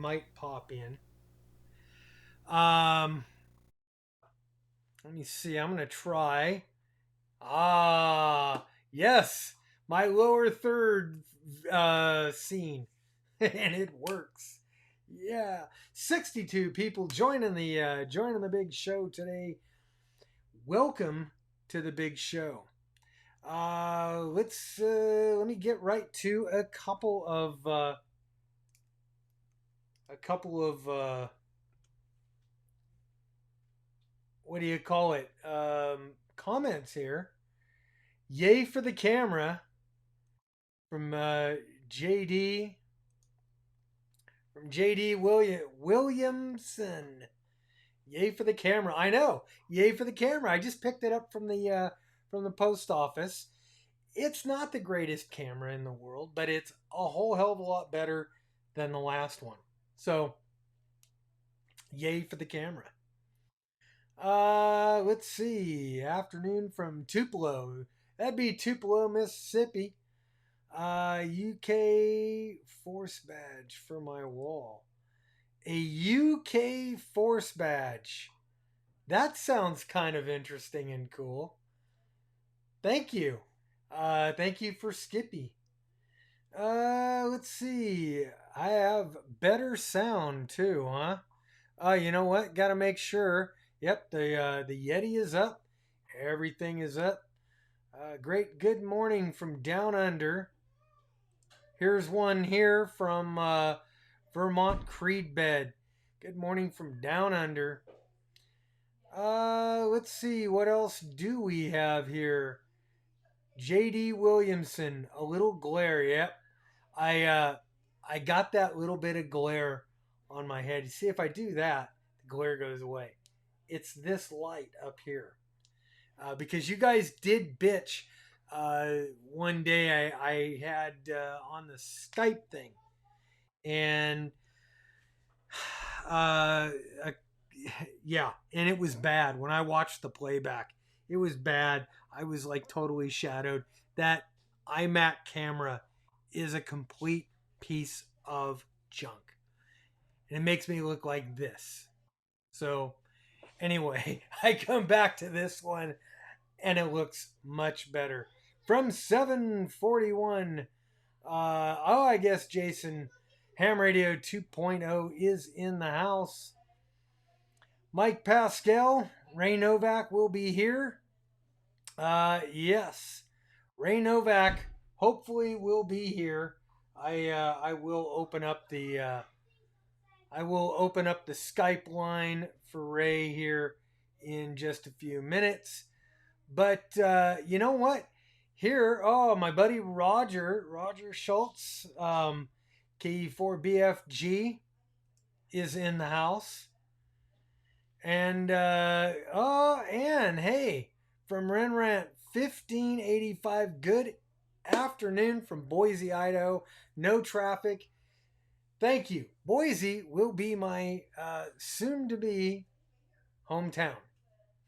might pop in. Um, Let me see. I'm gonna try. Ah, yes, my lower third scene, and it works. Yeah, 62 people joining the big show today. Welcome to the big show. Let me get right to a couple of what do you call it? Comments here. Yay for the camera from JD from JD Williamson. Yay for the camera. I know. Yay for the camera. I just picked it up from the post office. It's not the greatest camera in the world, but it's a whole hell of a lot better than the last one. So, yay for the camera. Let's see. Afternoon from Tupelo. That'd be Tupelo, Mississippi. UK force badge for my wall. A UK force badge. That sounds kind of interesting and cool. Thank you. Thank you for Skippy. Let's see. I have better sound too, huh? You know what? Got to make sure. Yep, the Yeti is up. Everything is up. Great. Good morning from down under. Here's one here from Vermont Creedbed. Good morning from down under. Let's see. What else do we have here? JD Williamson, a little glare. Yep. I got that little bit of glare on my head. You see, if I do that, the glare goes away. It's this light up here. Because you guys did bitch one day I had on the Skype thing. And uh, uh, yeah, and it was bad. When I watched the playback, it was bad. I was like totally shadowed. That iMac camera is a complete piece of junk. And it makes me look like this. So, anyway, I come back to this one and it looks much better. From 741, I guess Jason Ham Radio 2.0 is in the house. Mike Pascal, Ray Novak will be here. Yes, Ray Novak hopefully will be here. I will open up the Skype line for Ray here in just a few minutes. But you know what? Here, my buddy Roger Schultz, KE4BFG, is in the house. And and hey, from Rembrandt 1585, good afternoon from Boise, Idaho. No traffic. Thank you. Boise will be my soon to be hometown.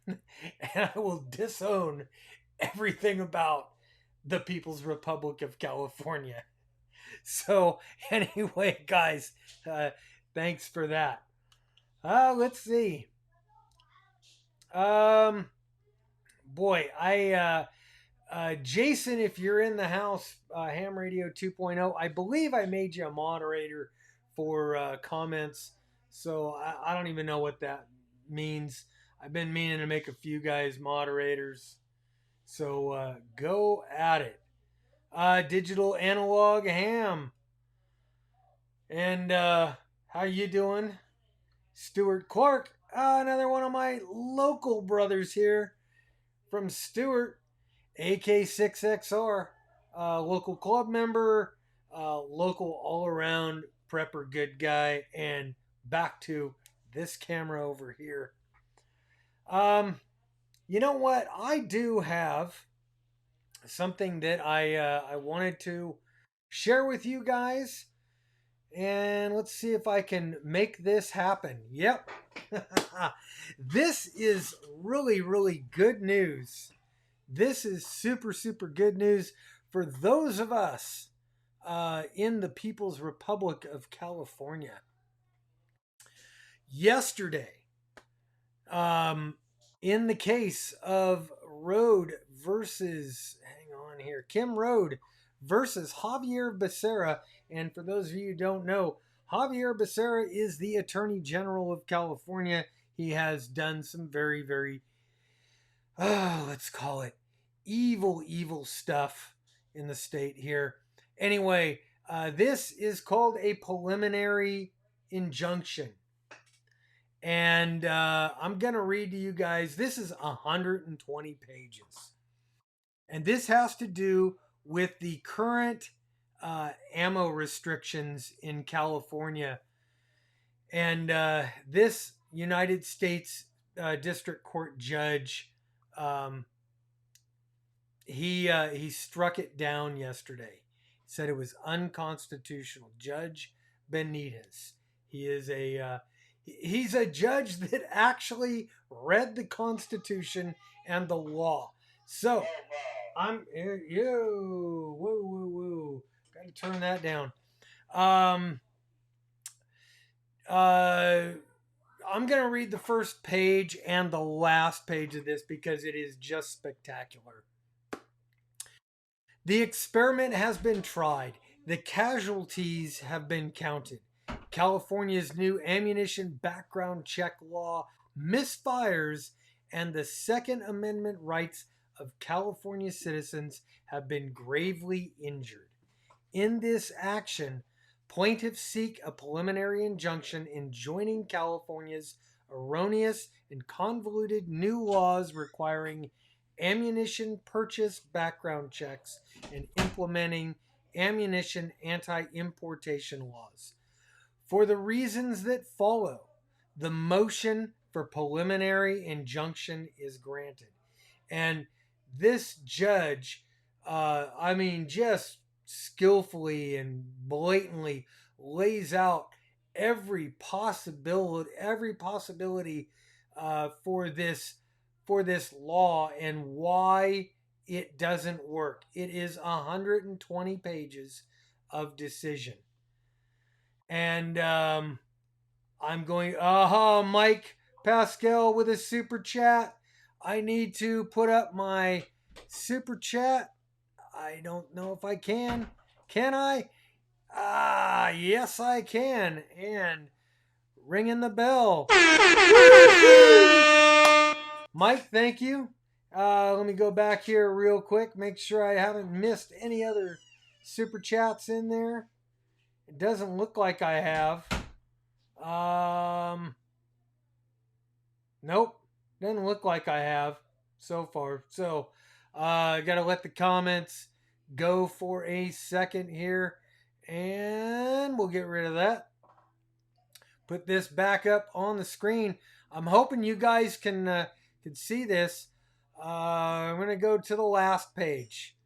And I will disown everything about the People's Republic of California. So, anyway, guys, thanks for that. Let's see. Boy, Jason, if you're in the house, Ham Radio 2.0, I believe I made you a moderator for comments. So I don't even know what that means. I've been meaning to make a few guys moderators. So go at it. Digital Analog Ham. And how you doing? Stuart Clark. Another one of my local brothers here from Stuart. AK6XR. Local club member. Local all-around prepper good guy. And back to this camera over here. You know what? I do have something that I wanted to share with you guys. And let's see if I can make this happen. Yep. This is really, really good news. This is super, super good news for those of us in the People's Republic of California. Yesterday, in the case of Rode versus, hang on here, Kim Rode versus Javier Becerra. And for those of you who don't know, Javier Becerra is the Attorney General of California. He has done some very, very, let's call it evil stuff in the state here. Anyway, this is called a preliminary injunction. And I'm going to read to you guys. This is 120 pages. And this has to do with the current ammo restrictions in California. And this United States District Court judge, he struck it down yesterday. He said it was unconstitutional. Judge Benitez. He's a judge that actually read the Constitution and the law. So I'm woo. Got to turn that down. I'm gonna read the first page and the last page of this because it is just spectacular. The experiment has been tried. The casualties have been counted. California's new ammunition background check law misfires, and the Second Amendment rights of California citizens have been gravely injured. In this action, plaintiffs seek a preliminary injunction enjoining California's erroneous and convoluted new laws requiring ammunition purchase background checks and implementing ammunition anti-importation laws. For the reasons that follow, the motion for preliminary injunction is granted. And this judge, just skillfully and blatantly lays out every possibility for this law and why it doesn't work. It is 120 pages of decision. And I'm going, Mike Pascal with a super chat. I need to put up my super chat. I don't know if I can. Can I? Yes, I can. And ringing the bell. Mike, thank you. Let me go back here real quick. Make sure I haven't missed any other super chats in there. It doesn't look like I have. Nope. Doesn't look like I have so far. So, I got to let the comments go for a second here. And we'll get rid of that. Put this back up on the screen. I'm hoping you guys can see this. I'm going to go to the last page.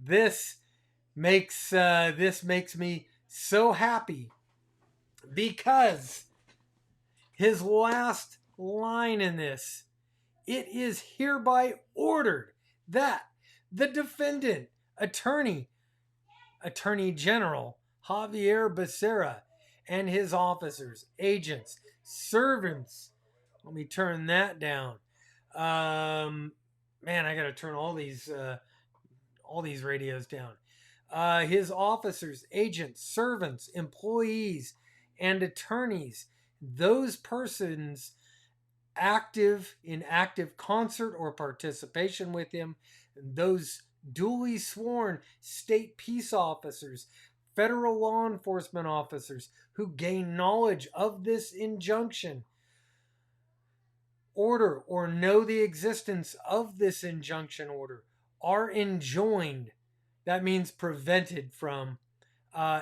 This makes me so happy because his last line in this, it is hereby ordered that the defendant, Attorney General Javier Becerra, and his officers, agents, servants. Let me turn that down. Man, I got to turn all these radios down. His officers, agents, servants, employees, and attorneys, those persons in active concert or participation with him, those duly sworn state peace officers, federal law enforcement officers who gain knowledge of this injunction order or know the existence of this injunction order are enjoined. That means prevented from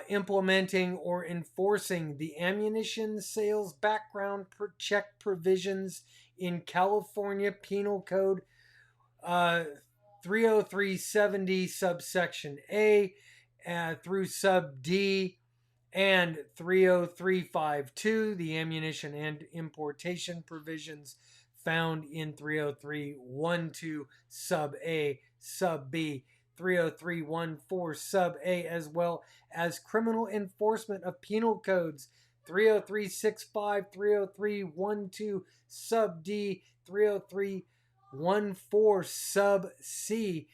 implementing or enforcing the ammunition sales background check provisions in California Penal Code 30370 subsection A through sub D and 30352, the ammunition and importation provisions found in 30312 sub A, sub B, 30314 sub A, as well as criminal enforcement of penal codes 30365, 30312 sub D, 30314 sub C.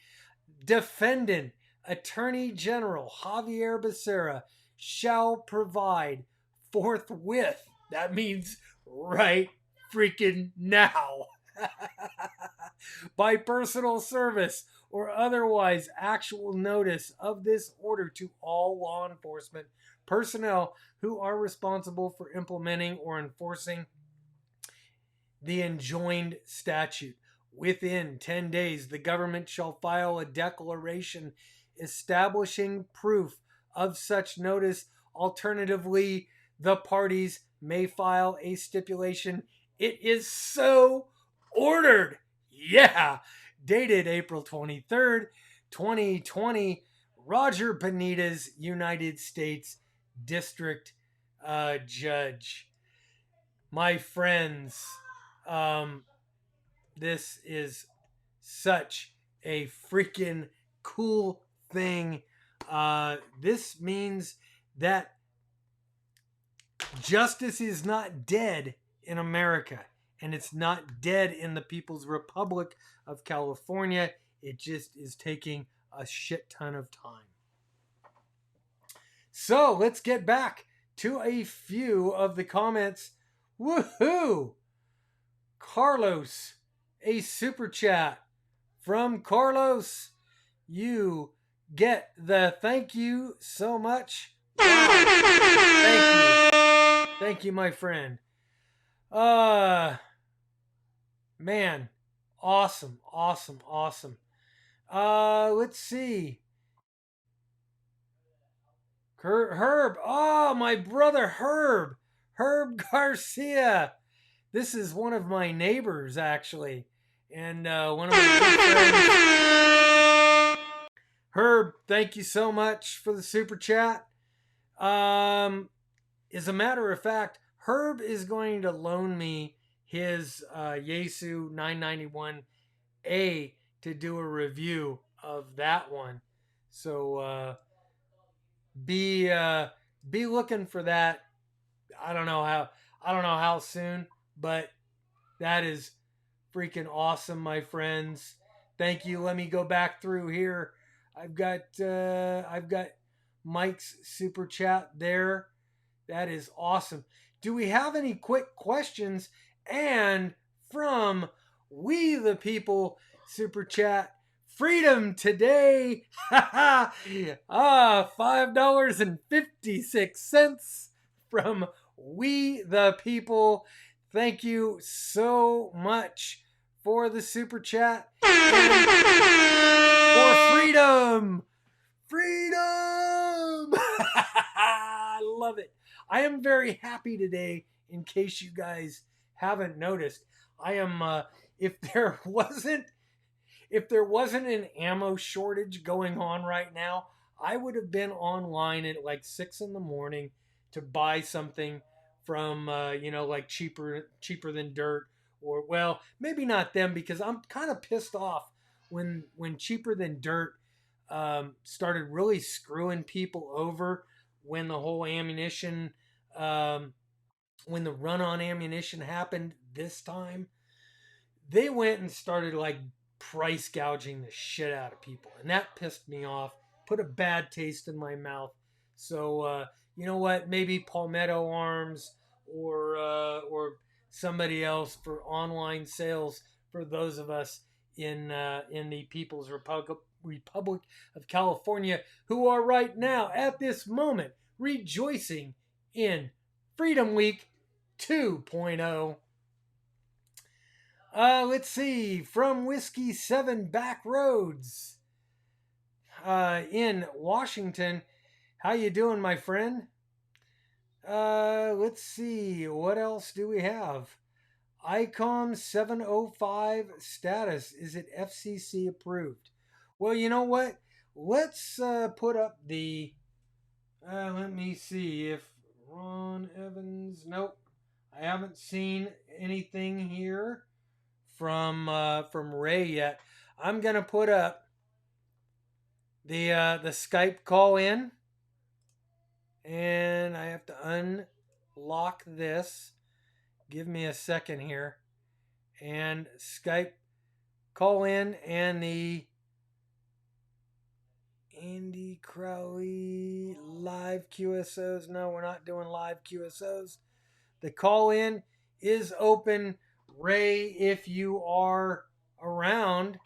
Defendant Attorney General Javier Becerra shall provide forthwith. That means right freaking now. By personal service or otherwise actual notice of this order to all law enforcement personnel who are responsible for implementing or enforcing the enjoined statute. Within 10 days, the government shall file a declaration establishing proof of such notice. Alternatively, the parties may file a stipulation. It is so ordered. Yeah. Dated April 23rd, 2020. Roger Benitez, United States District Judge. My friends, this is such a freaking cool thing. This means that justice is not dead in America, and it's not dead in the People's Republic of California. It just is taking a shit ton of time. So let's get back to a few of the comments. Woohoo! Carlos, a super chat from Carlos. You get the thank you so much. Wow. Thank you. Thank you, my friend. Man, awesome. Let's see. Herb. Oh, my brother Herb. Herb Garcia. This is one of my neighbors, actually. And one of my good friends. Herb, thank you so much for the super chat. As a matter of fact, Herb is going to loan me his Yaesu 991A to do a review of that one. So be looking for that. I don't know how soon, but that is freaking awesome, my friends. Thank you. Let me go back through here. I've got Mike's super chat there. That is awesome. Do we have any quick questions? And from We the People super chat, Freedom Today, $5.56 from We the People. Thank you so much for the super chat. And for freedom. I love it. I am very happy today, in case you guys haven't noticed. I am if there wasn't an ammo shortage going on right now, I would have been online at like 6 a.m. to buy something from like cheaper than dirt, or well, maybe not them, because I'm kind of pissed off when cheaper than dirt started really screwing people over when the whole ammunition when the run on ammunition happened this time. They went and started like price gouging the shit out of people, and that pissed me off, put a bad taste in my mouth. So you know what, maybe Palmetto Arms or somebody else for online sales for those of us in the People's Republic of California who are right now at this moment rejoicing in Freedom Week 2.0. Let's see, from Whiskey 7 Back Roads in Washington. How you doing, my friend? Let's see, what else do we have? Icom 705 status. Is it FCC approved? Well, you know what? Let's put up the... let me see if Ron Evans... Nope. I haven't seen anything here from Ray yet. I'm going to put up the Skype call in, and I have to unlock this. Give me a second here, and Skype call in, and the Andy Crowley live QSOs. No, we're not doing live QSOs. The call in is open. Ray, if you are around,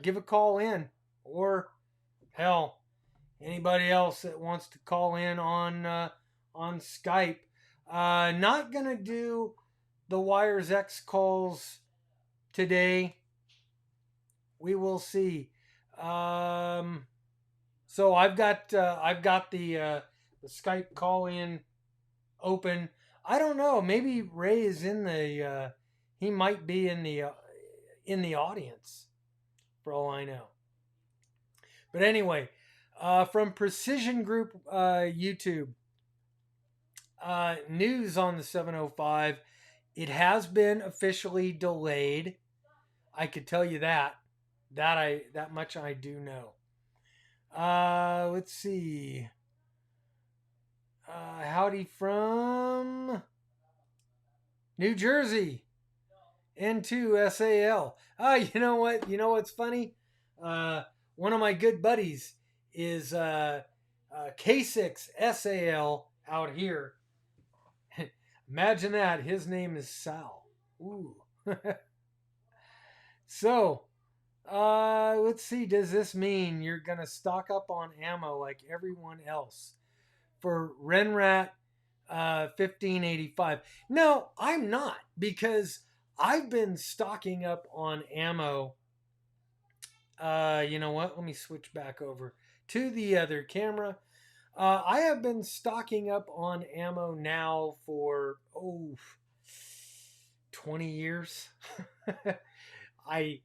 give a call in. Or hell, anybody else that wants to call in on Skype. Not gonna do the Wires X calls today. We will see. So I've got the Skype call in open. I don't know. Maybe Ray is in the. He might be in the audience, for all I know. But anyway, from Precision Group YouTube, news on the 705. It has been officially delayed. I could tell you that. That much I do know. Let's see. Howdy from New Jersey. N2 SAL. You know what? You know what's funny? One of my good buddies is K6 SAL out here. Imagine that. His name is Sal. Ooh. So, let's see. Does this mean you're going to stock up on ammo like everyone else for Renrat 1585? No, I'm not, because I've been stocking up on ammo. You know what? Let me switch back over to the other camera. I have been stocking up on ammo now for 20 years. I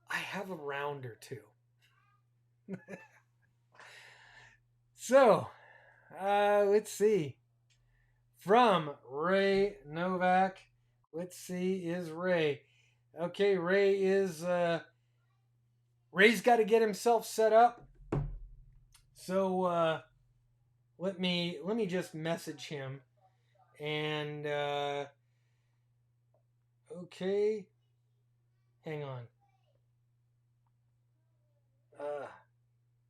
have a round or two. So, let's see. From Ray Novak. Let's see, is Ray. Okay, Ray's got to get himself set up. So let me just message him. And okay. Hang on.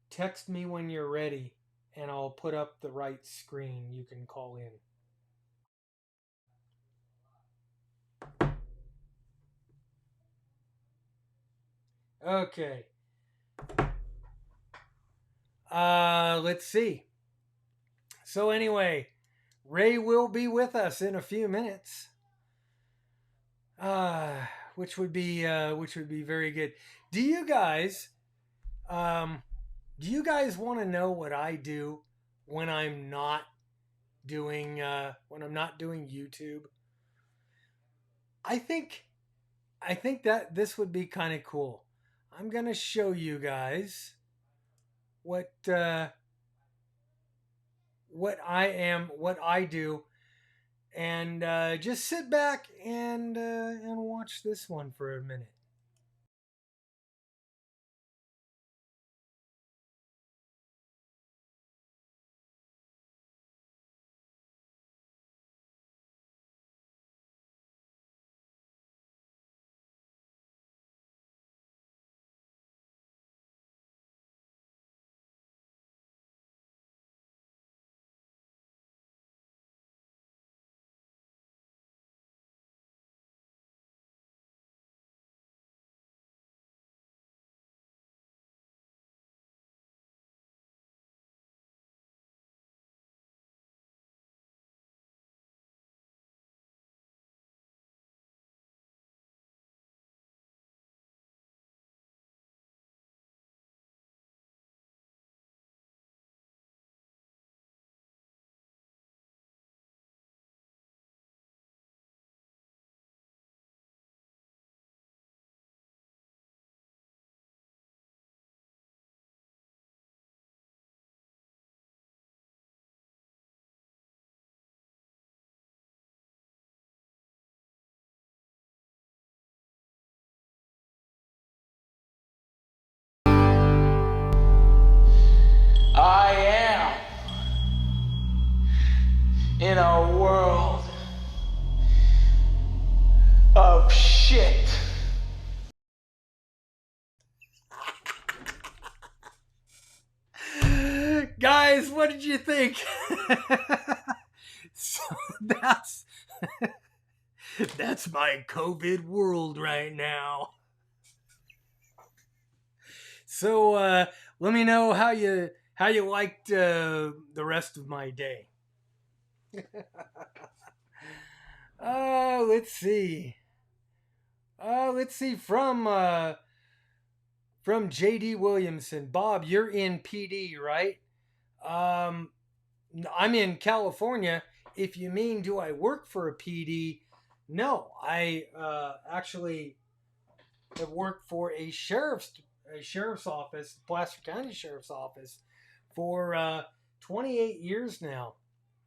Text me when you're ready, and I'll put up the right screen. You can call in. Okay. Let's see. So anyway, Ray will be with us in a few minutes. Which would be very good. Do you guys want to know what I do when I'm not doing YouTube? I think that this would be kind of cool. I'm gonna show you guys what I do, and just sit back and watch this one for a minute. in a world of shit. Guys, what did you think? So that's that's my COVID world right now. So let me know how you liked the rest of my day. Let's see. Let's see from JD Williamson. Bob, you're in PD, right? Um, I'm in California. If you mean, do I work for a PD? No, I actually have worked for a sheriff's office, Placer County Sheriff's Office, for 28 years now.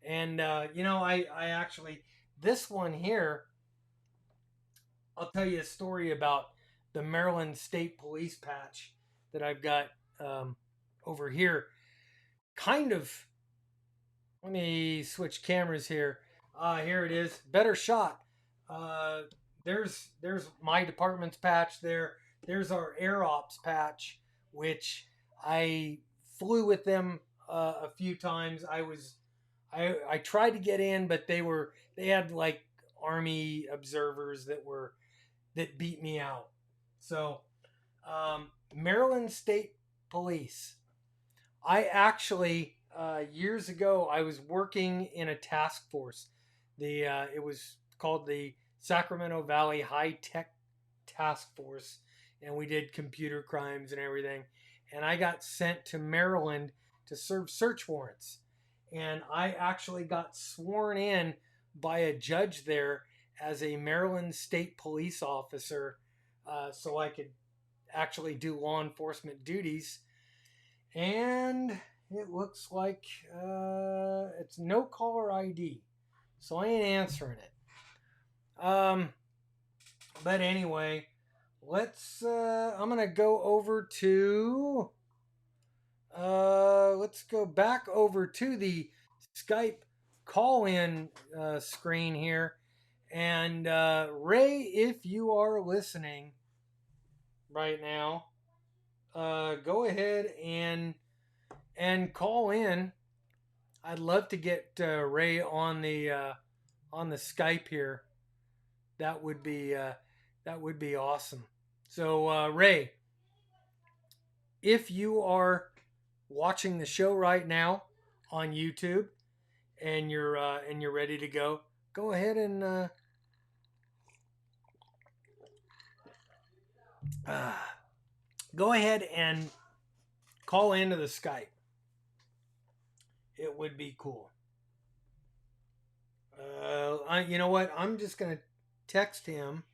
And I actually, this one here, I'll tell you a story about the Maryland State Police patch that I've got over here. Kind of. Let me switch cameras here. Here it is. Better shot. Uh, there's my department's patch there. There's our Air Ops patch, which I flew with them a few times. I tried to get in, but they had like Army observers that beat me out. So Maryland State Police. I actually years ago I was working in a task force. It was called the Sacramento Valley High Tech Task Force, and we did computer crimes and everything. And I got sent to Maryland to serve search warrants, and I actually got sworn in by a judge there as a Maryland State Police officer, so I could actually do law enforcement duties. And it looks like it's no caller ID, so I ain't answering it. But anyway, let's. I'm gonna go over to. Let's go back over to the Skype call-in screen here, and Ray, if you are listening right now, go ahead and call in. I'd love to get Ray on the Skype here. That would be awesome. So Ray, if you are watching the show right now on YouTube and you're ready to go ahead and go ahead and call into the Skype. It would be cool. You know what? I'm just gonna text him.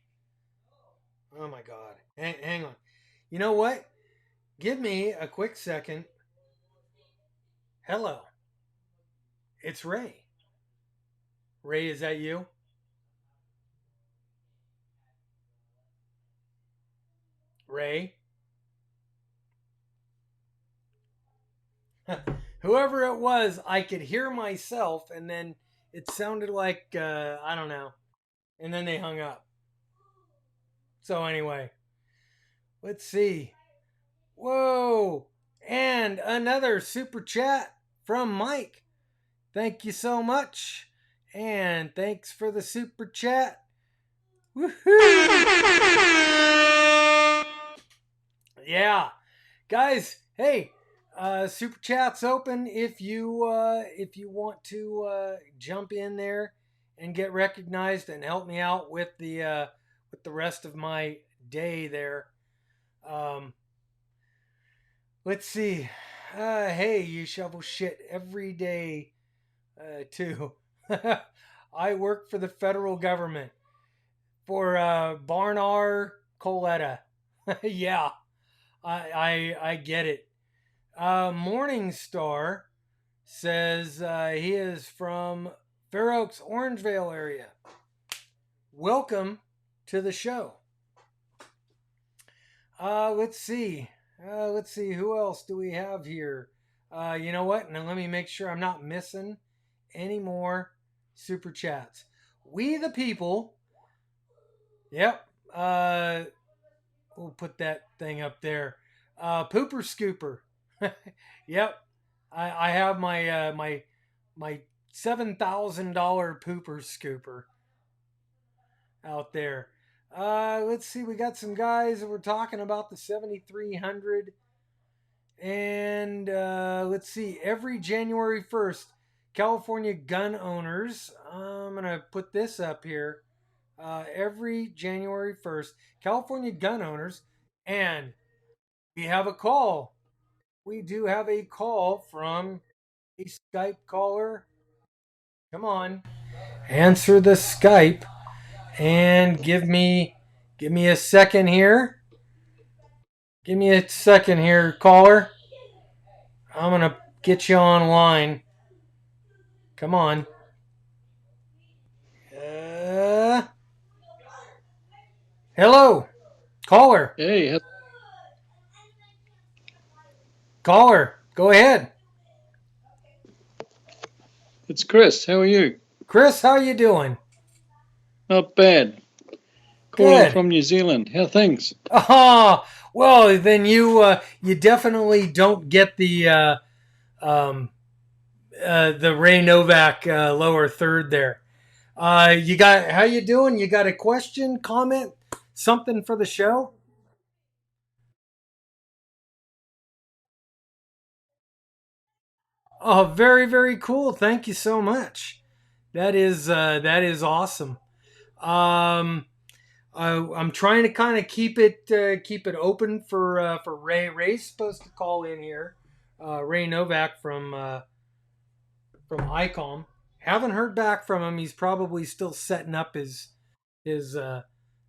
Oh my God! Hang on. You know what? Give me a quick second. Hello. It's Ray. Ray, is that you? Ray? Whoever it was, I could hear myself, and then it sounded like, I don't know. And then they hung up. So, anyway, let's see. Whoa! And another super chat from Mike. Thank you so much. And thanks for the super chat. Woohoo! Yeah. Guys, hey, super chat's open if you want to jump in there and get recognized and help me out with the rest of my day there. Let's see. Hey, you shovel shit every day too. I work for the federal government for Barnard Coletta. Yeah, I get it. Morningstar says he is from Fair Oaks, Orangevale area. Welcome to the show. Let's see. Who else do we have here? You know what? Now let me make sure I'm not missing any more super chats. We the people. Yep. We'll put that thing up there. Pooper scooper. Yep. I have my $7,000 pooper scooper out there. Let's see. We got some guys that were talking about the 7300. And let's see. Every January 1st, California gun owners. I'm going to put this up here. Every January 1st, California gun owners. And we have a call. We do have a call from a Skype caller. Come on. Answer the Skype and give me a second here. Give me a second here, caller. I'm going to get you online. Come on. Hello, caller. Hey, Caller, go ahead. it's Chris. How are you? Chris, how you doing? Not bad. Calling Good. from New Zealand. How things? Ah, well, then you definitely don't get the Ray Novak lower third there. You got how you doing? You got a question, comment, something for the show? Oh, very very cool. Thank you so much. That is awesome. Um, I'm trying to kind of keep it open for Ray. Ray's supposed to call in here. Ray Novak from Icom. Haven't heard back from him. He's probably still setting up his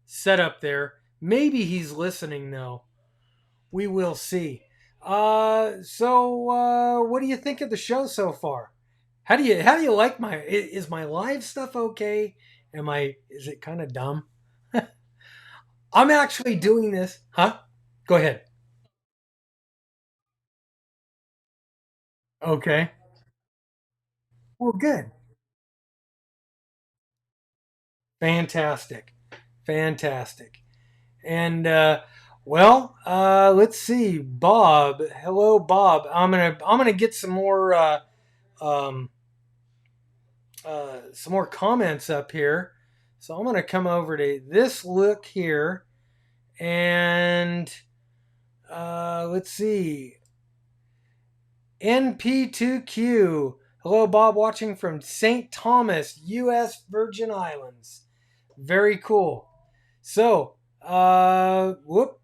setup there. Maybe he's listening though. We will see. What do you think of the show so far? How do you like my is my live stuff okay? Is it kind of dumb? I'm actually doing this, huh? Go ahead. Okay. Well, good. Fantastic. Fantastic. And let's see, Bob. Hello, Bob. I'm gonna get um, some more comments up here. So I'm gonna come over to this look here, and let's see, NP2Q. Hello, Bob, watching from St. Thomas, U.S. Virgin Islands. Very cool. So, whoop.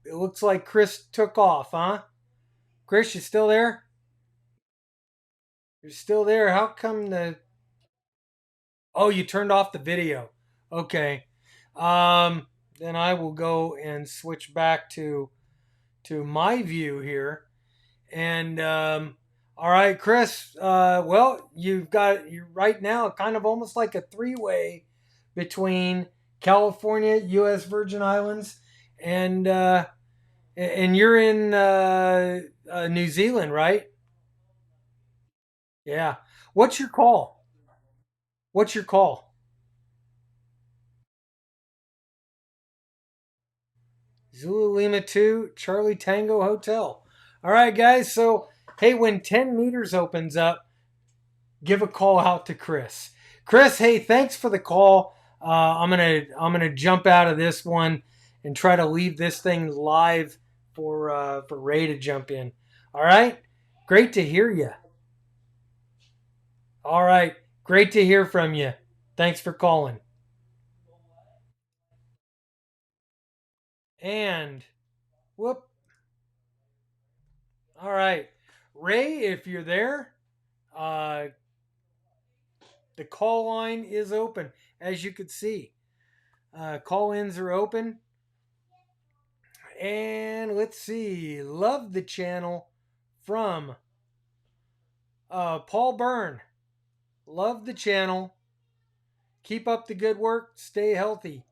It looks like Chris took off, huh? Chris, you still there? You're still there. How come the? Oh, you turned off the video. Okay. Then I will go and switch back to my view here. And all right, Chris. Well, you right now kind of almost like a three-way between California, U.S. Virgin Islands, and you're in New Zealand, right? Yeah. What's your call? What's your call? Zulu Lima 2, Charlie Tango Hotel. All right, guys. So, hey, when 10 meters opens up, give a call out to Chris. Chris, hey, thanks for the call. I'm gonna jump out of this one and try to leave this thing live for Ray to jump in. All right. Great to hear you. All right. Great to hear from you. Thanks for calling. And whoop. All right. Ray, if you're there, uh, the call line is open, as you could see. Call ins are open. And let's see. Love the channel from Paul Byrne. Love the channel. Keep up the good work. Stay healthy.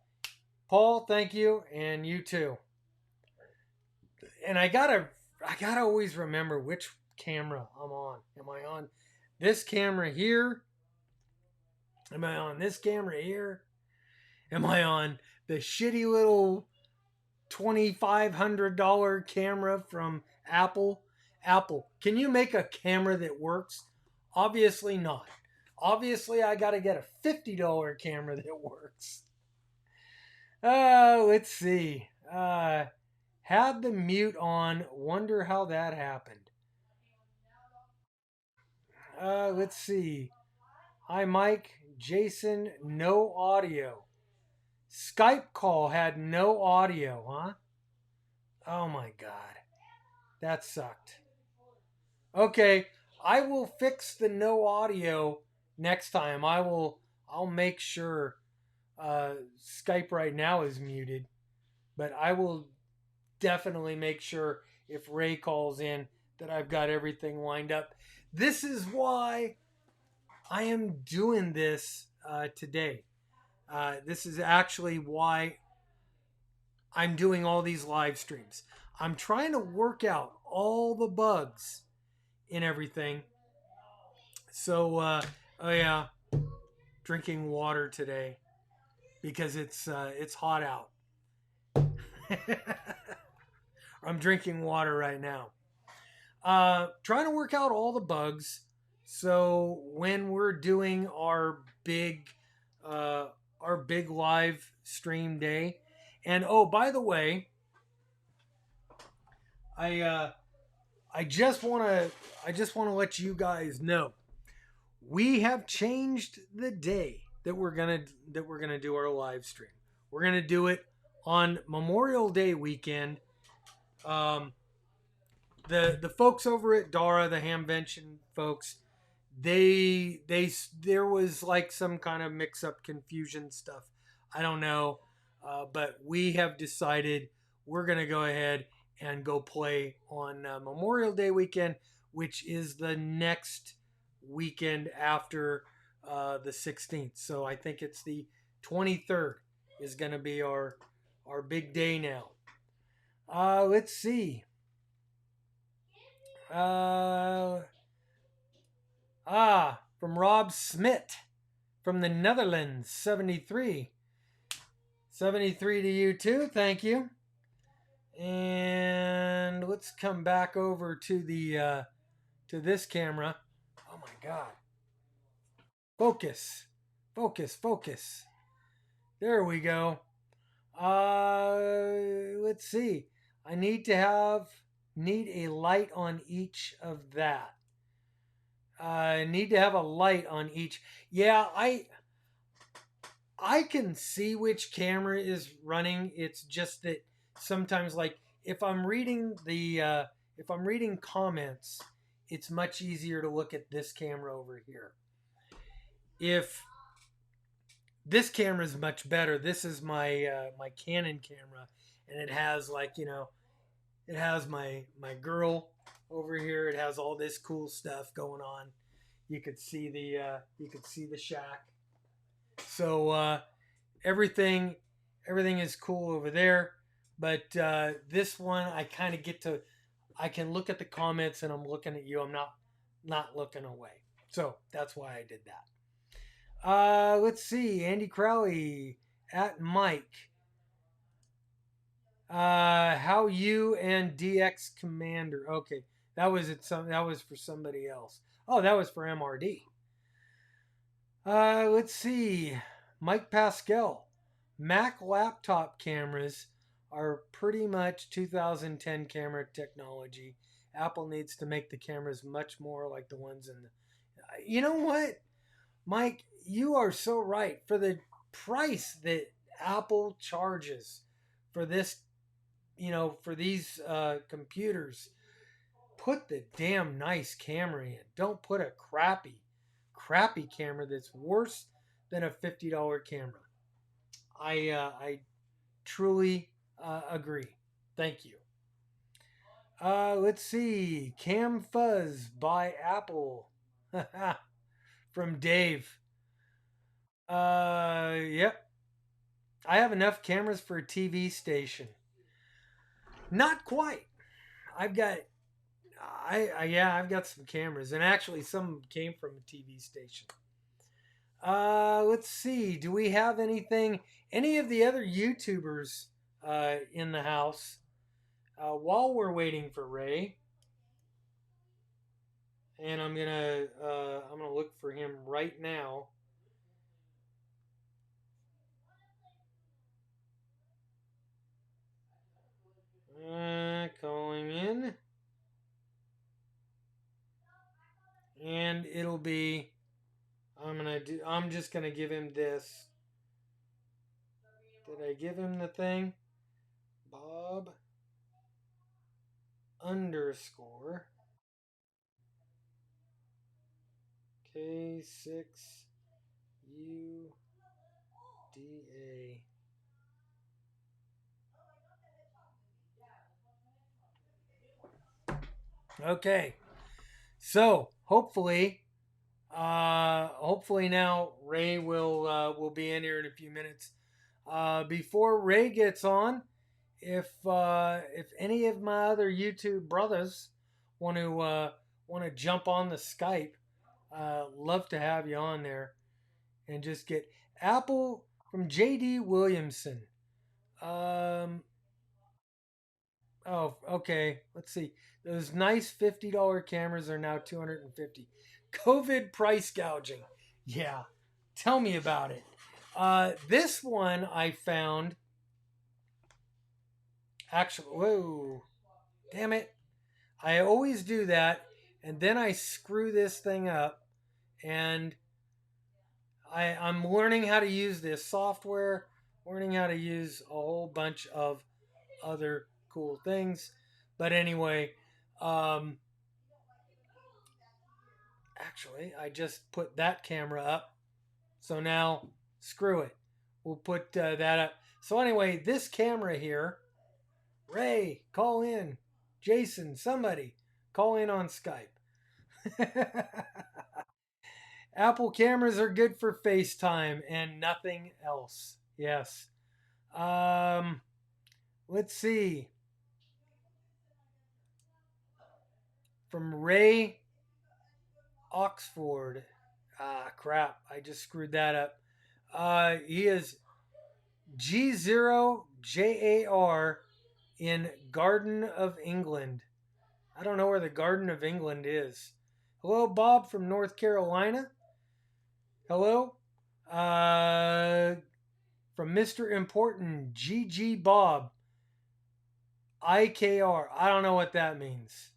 Paul, thank you. And you too. And I gotta always remember which camera I'm on. Am I on this camera here? Am I on this camera here? Am I on the shitty little $2,500 camera from Apple? Apple, can you make a camera that works? Obviously not. Obviously, I got to get a $50 camera that works. Let's see. Had the mute on. Wonder how that happened. Let's see. Hi, Mike. Jason, no audio. Skype call had no audio, huh? Oh my god. That sucked. Okay, I will fix the no audio next time. I'll make sure Skype right now is muted, but I will definitely make sure if Ray calls in that I've got everything lined up. This is why I am doing this today. This is actually why I'm doing all these live streams. I'm trying to work out all the bugs in everything. So, oh yeah, drinking water today because it's hot out. I'm drinking water right now. Trying to work out all the bugs. So when we're doing our big live stream day, and oh, by the way, I just want to let you guys know we have changed the day that we're gonna do our live stream. We're gonna do it on Memorial Day weekend. The folks over at Dara, the Hamvention folks, there was like some kind of mix up confusion stuff. I don't know, but we have decided we're gonna go ahead and go play on Memorial Day weekend, which is the next weekend after the 16th. So I think it's the 23rd is going to be our big day now. Let's see. From Rob Smit from the Netherlands, 73. 73 to you too. Thank you. And let's come back over to the to this camera. Oh my god. Focus. Focus, focus. There we go. Let's see. I need a light on each of that. I need to have a light on each. Yeah, I can see which camera is running. It's just that sometimes, like if I'm reading comments, it's much easier to look at this camera over here. If this camera is much better, this is my my Canon camera, and it has it has my girl over here. It has all this cool stuff going on. You could see the shack. So everything is cool over there. But this one, I kind of I can look at the comments and I'm looking at you. I'm not looking away. So that's why I did that. Let's see. Andy Crowley at Mike. How you and DX Commander. Okay, that was for somebody else. Oh, that was for MRD. Let's see. Mike Pascal. Mac laptop cameras are pretty much 2010 camera technology. Apple needs to make the cameras much more like the ones in the... You know what, Mike? You are so right. For the price that Apple charges for this, for these computers, put the damn nice camera in. Don't put a crappy camera that's worse than a $50 camera. I truly agree. Thank you. Let's see. Cam Fuzz by Apple. From Dave. Yep. I have enough cameras for a TV station. Not quite. I've got some cameras, and actually some came from a TV station. Let's see. Do we have anything? Any of the other YouTubers in the house? While we're waiting for Ray, and I'm gonna look for him right now. Calling in, and it'll be. I'm just gonna give him this. Did I give him the thing? Bob underscore K6 UDA. Okay, so hopefully now Ray will be in here in a few minutes. Before Ray gets on, if any of my other YouTube brothers want to jump on the Skype, love to have you on there, and just get Apple from JD Williamson. Oh, okay. Let's see. Those nice $50 cameras are now $250. COVID price gouging. Yeah. Tell me about it. This one I found. Actually, whoa. Damn it. I always do that. And then I screw this thing up. And I'm learning how to use this software, learning how to use a whole bunch of other cool things. But anyway, actually, I just put that camera up. So now, screw it. We'll put that up. So anyway, this camera here, Ray, call in. Jason, somebody, call in on Skype. Apple cameras are good for FaceTime and nothing else. Yes. Let's see. From Ray Oxford. Ah, crap. I just screwed that up. He is G0JAR in Garden of England. I don't know where the Garden of England is. Hello, Bob from North Carolina. Hello. From Mr. Important, GG Bob. IKR. I don't know what that means.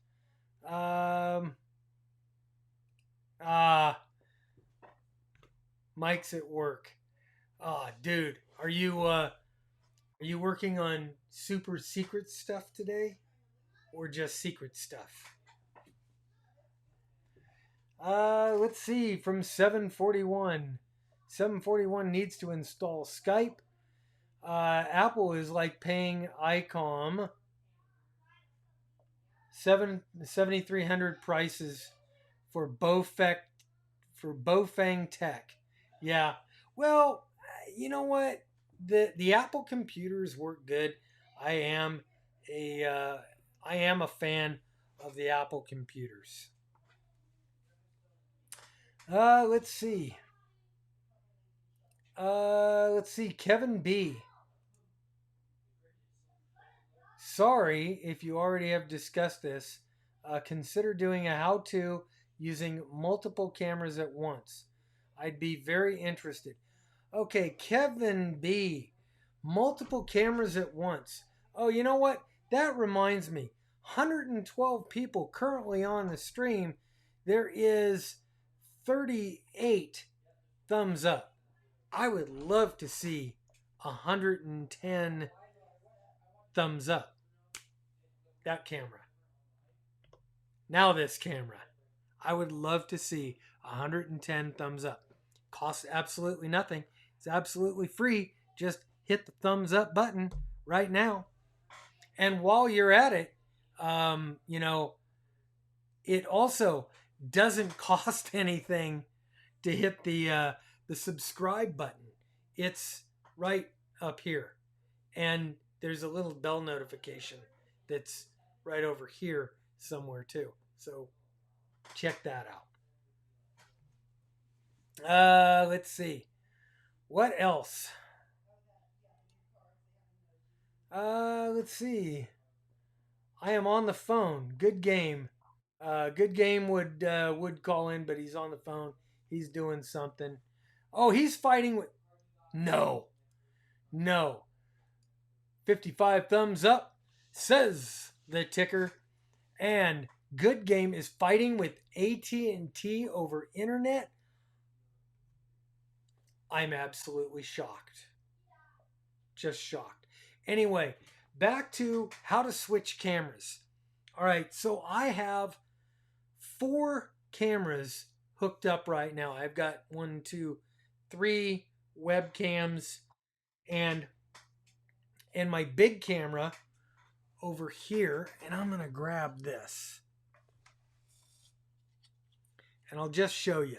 Mike's at work. Dude, are you working on super secret stuff today, or just secret stuff? Let's see. From 741. 741 needs to install Skype. Apple is like paying Icom 7,300 prices for Bofang Tech. Yeah. Well, you know what? The Apple computers work good. I am a fan of the Apple computers. Let's see. Kevin B. Sorry if you already have discussed this. Consider doing a how-to using multiple cameras at once. I'd be very interested. Okay, Kevin B. Multiple cameras at once. Oh, you know what? That reminds me. 112 people currently on the stream. There is 38 thumbs up. I would love to see 110 thumbs up. That camera. Now this camera. I would love to see 110 thumbs up. Costs absolutely nothing. It's absolutely free. Just hit the thumbs up button right now. And while you're at it, it also doesn't cost anything to hit the subscribe button. It's right up here. And there's a little bell notification that's right over here somewhere too. So check that out. Let's see. What else? Let's see. I am on the phone. Good game. Good game would call in, but he's on the phone. He's doing something. Oh, he's fighting with. No, no. 55 thumbs up, says the ticker. And Good Game is fighting with AT&T over internet. I'm absolutely shocked. Just shocked. Anyway, back to how to switch cameras. All right, so I have 4 cameras hooked up right now. I've got 1, 2, 3 webcams and my big camera over here, and I'm going to grab this. And I'll just show you.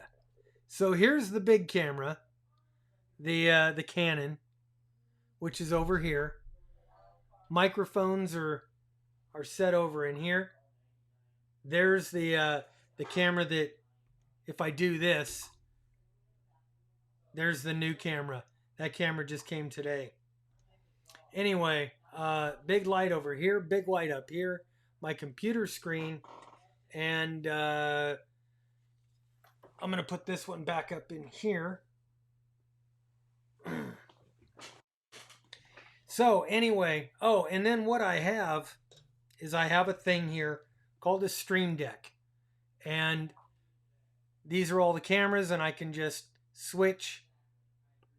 So here's the big camera, the Canon, which is over here. Microphones are set over in here. There's the camera that, if I do this, there's the new camera. That camera just came today. Anyway, big light over here, big light up here, my computer screen, and I'm going to put this one back up in here. So anyway, oh, and then what I have is I have a thing here called a Stream Deck. And these are all the cameras, and I can just switch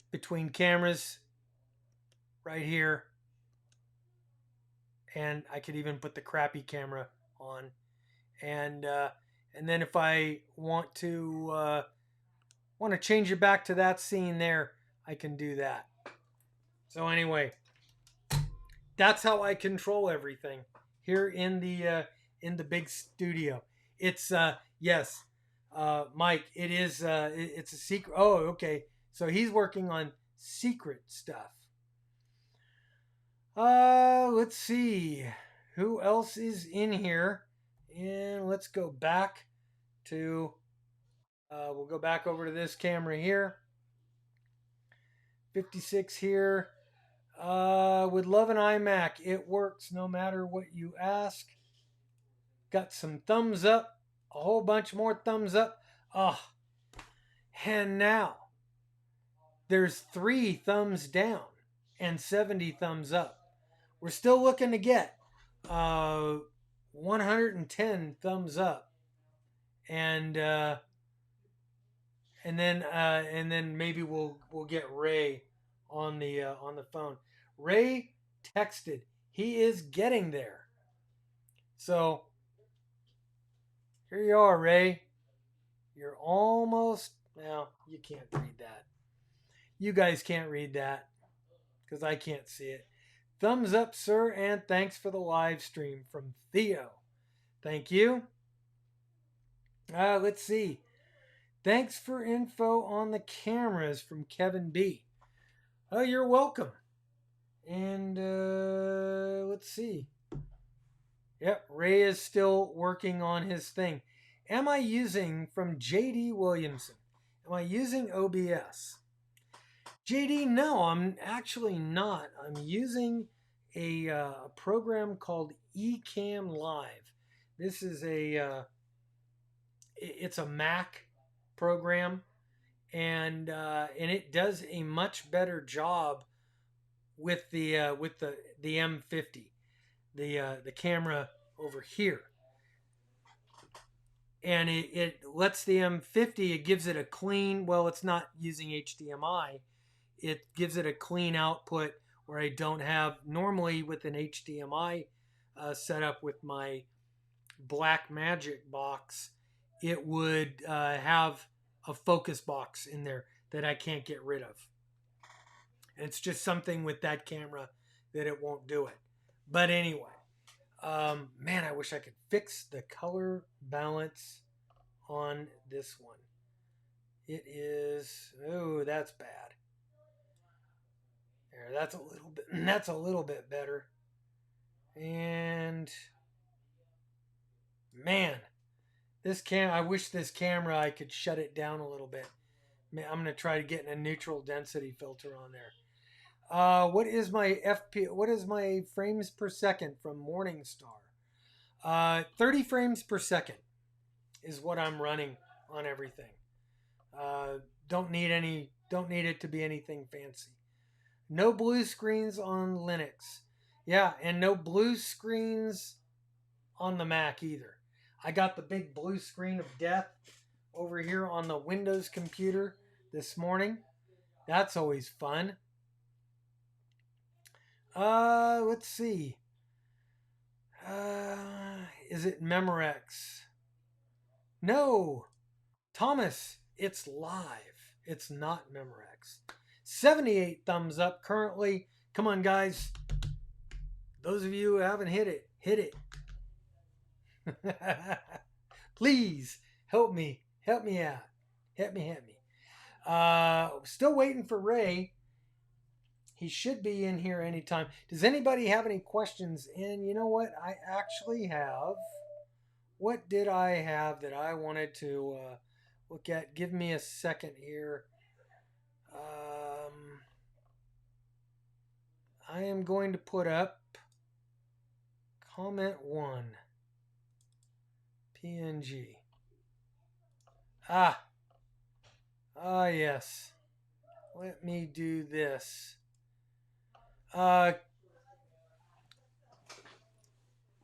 between cameras right here. And I could even put the crappy camera on. And then if I want to change it back to that scene there, I can do that. So anyway, that's how I control everything here in the big studio. It's yes, Mike. It is. It's a secret. Oh, okay. So he's working on secret stuff. Let's see who else is in here, and let's go back to. We'll go back over to this camera here. 56 here. Would love an iMac. It works no matter what you ask. Got some thumbs up. A whole bunch more thumbs up. And now there's 3 thumbs down and 70 thumbs up. We're still looking to get 110 thumbs up, and then maybe we'll get Ray on the phone. Ray texted. He is getting there. So here you are, Ray. You're almost. Well, you can't read that. You guys can't read that because I can't see it. Thumbs up, sir, and thanks for the live stream from Theo. Thank you. Let's see. Thanks for info on the cameras from Kevin B. Oh, you're welcome. And let's see. Yep, Ray is still working on his thing. Am I using, from JD Williamson, am I using OBS? JD, no, I'm actually not. I'm using a program called Icom Live. This is it's a Mac program, and it does a much better job with the M50, the camera over here, and it lets the M50. It gives it a clean. Well, it's not using HDMI. It gives it a clean output where I don't have normally with an HDMI setup with my Black Magic box. It would have a focus box in there that I can't get rid of. And it's just something with that camera that it won't do it. But anyway, man, I wish I could fix the color balance on this one. It is, oh, that's bad. There, that's a little bit better. And man, I wish this camera I could shut it down a little bit. I'm going to try to get a neutral density filter on there. What is my What is my frames per second from Morningstar? 30 frames per second is what I'm running on everything. Don't need it to be anything fancy. No blue screens on Linux. Yeah, and no blue screens on the Mac either. I got the big blue screen of death over here on the Windows computer this morning. That's always fun. Let's see. Is it Memorex? No, Thomas, it's live. It's not Memorex. 78 thumbs up currently. Come on, guys. Those of you who haven't hit it, hit it. Please help me. Help me out. Help me. Still waiting for Ray. He should be in here anytime. Does anybody have any questions? And you know what? I actually have. What did I have that I wanted to look at? Give me a second here. I am going to put up comment 1. PNG. Yes. Let me do this.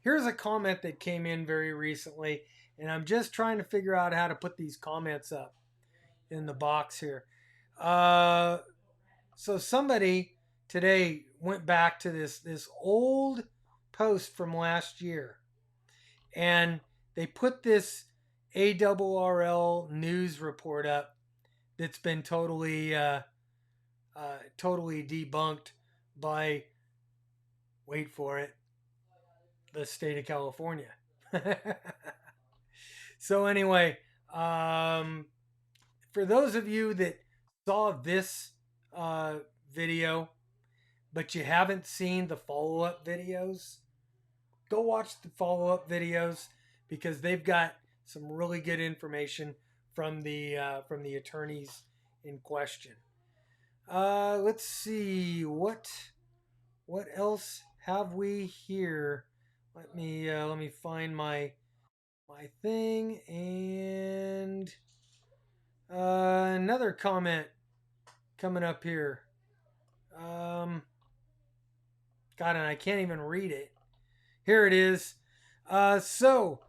Here's a comment that came in very recently, and I'm just trying to figure out how to put these comments up in the box here. So somebody today went back to this old post from last year, and they put this ARRL news report up that's been totally debunked by, wait for it, the state of California. So anyway, for those of you that saw this video, but you haven't seen the follow-up videos, go watch the follow-up videos because they've got some really good information from the attorneys in question. Let's see what else have we here. Let me find my thing, and another comment coming up here. God, and I can't even read it. Here it is. So,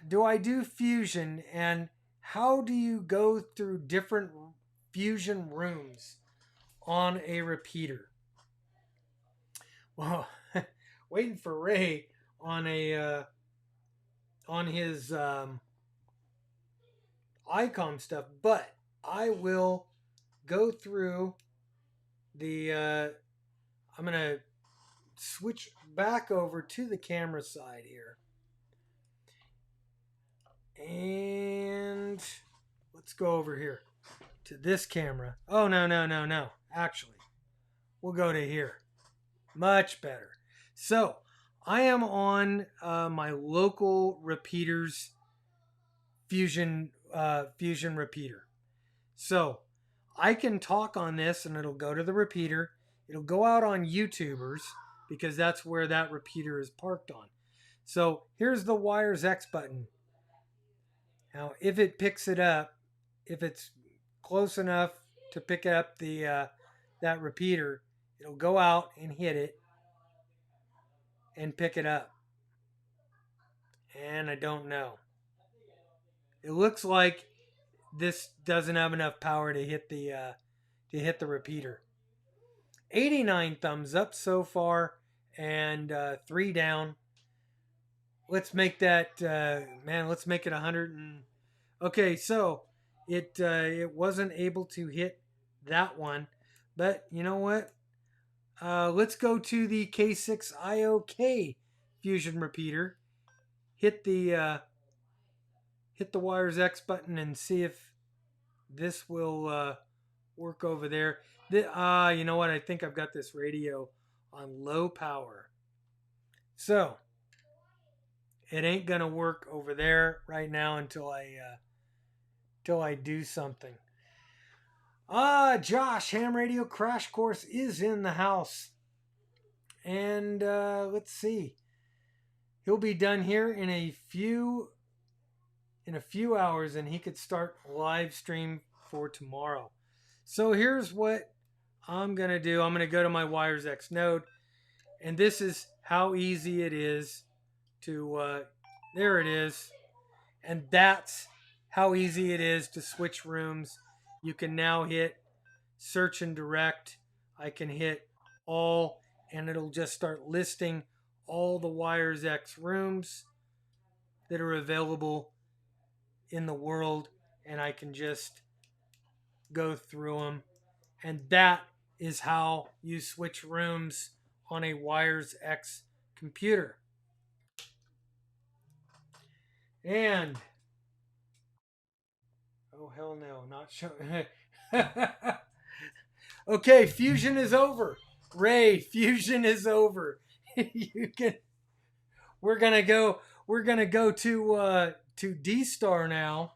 do I do fusion, and how do you go through different fusion rooms on a repeater? Well, waiting for Ray on his Icom stuff, but I will go through the. I'm gonna switch back over to the camera side here, and let's go over here to this camera. Oh no! Actually, we'll go to here. Much better. So I am on my local repeaters fusion repeater. So I can talk on this and it'll go to the repeater. It'll go out on YouTubers because that's where that repeater is parked on. So here's the wires X button. Now if it picks it up, if it's close enough to pick up the that repeater, it'll go out and hit it and pick it up. And I don't know. It looks like this doesn't have enough power to hit the repeater. 89 thumbs up so far, and 3 down. Let's make that let's make it 100. Okay, so it wasn't able to hit that one, but you know what? Let's go to the K6IOK fusion repeater. Hit the wires X button and see if this will work over there. You know what? I think I've got this radio on low power, so it ain't gonna work over there right now until I do something. Josh, Ham Radio Crash Course is in the house. And let's see. He'll be done here in a few hours, and he could start live stream for tomorrow. So here's what I'm going to do. I'm going to go to my Wires X node, and this is how easy it is to, there it is. And that's how easy it is to switch rooms. You can now hit search and direct. I can hit all, and it'll just start listing all the Wires X rooms that are available in the world, and I can just go through them. And that is how you switch rooms on a Wires X computer. And oh hell no, not showing. Okay, fusion is over. Ray, fusion is over. You can. We're gonna go to D Star now.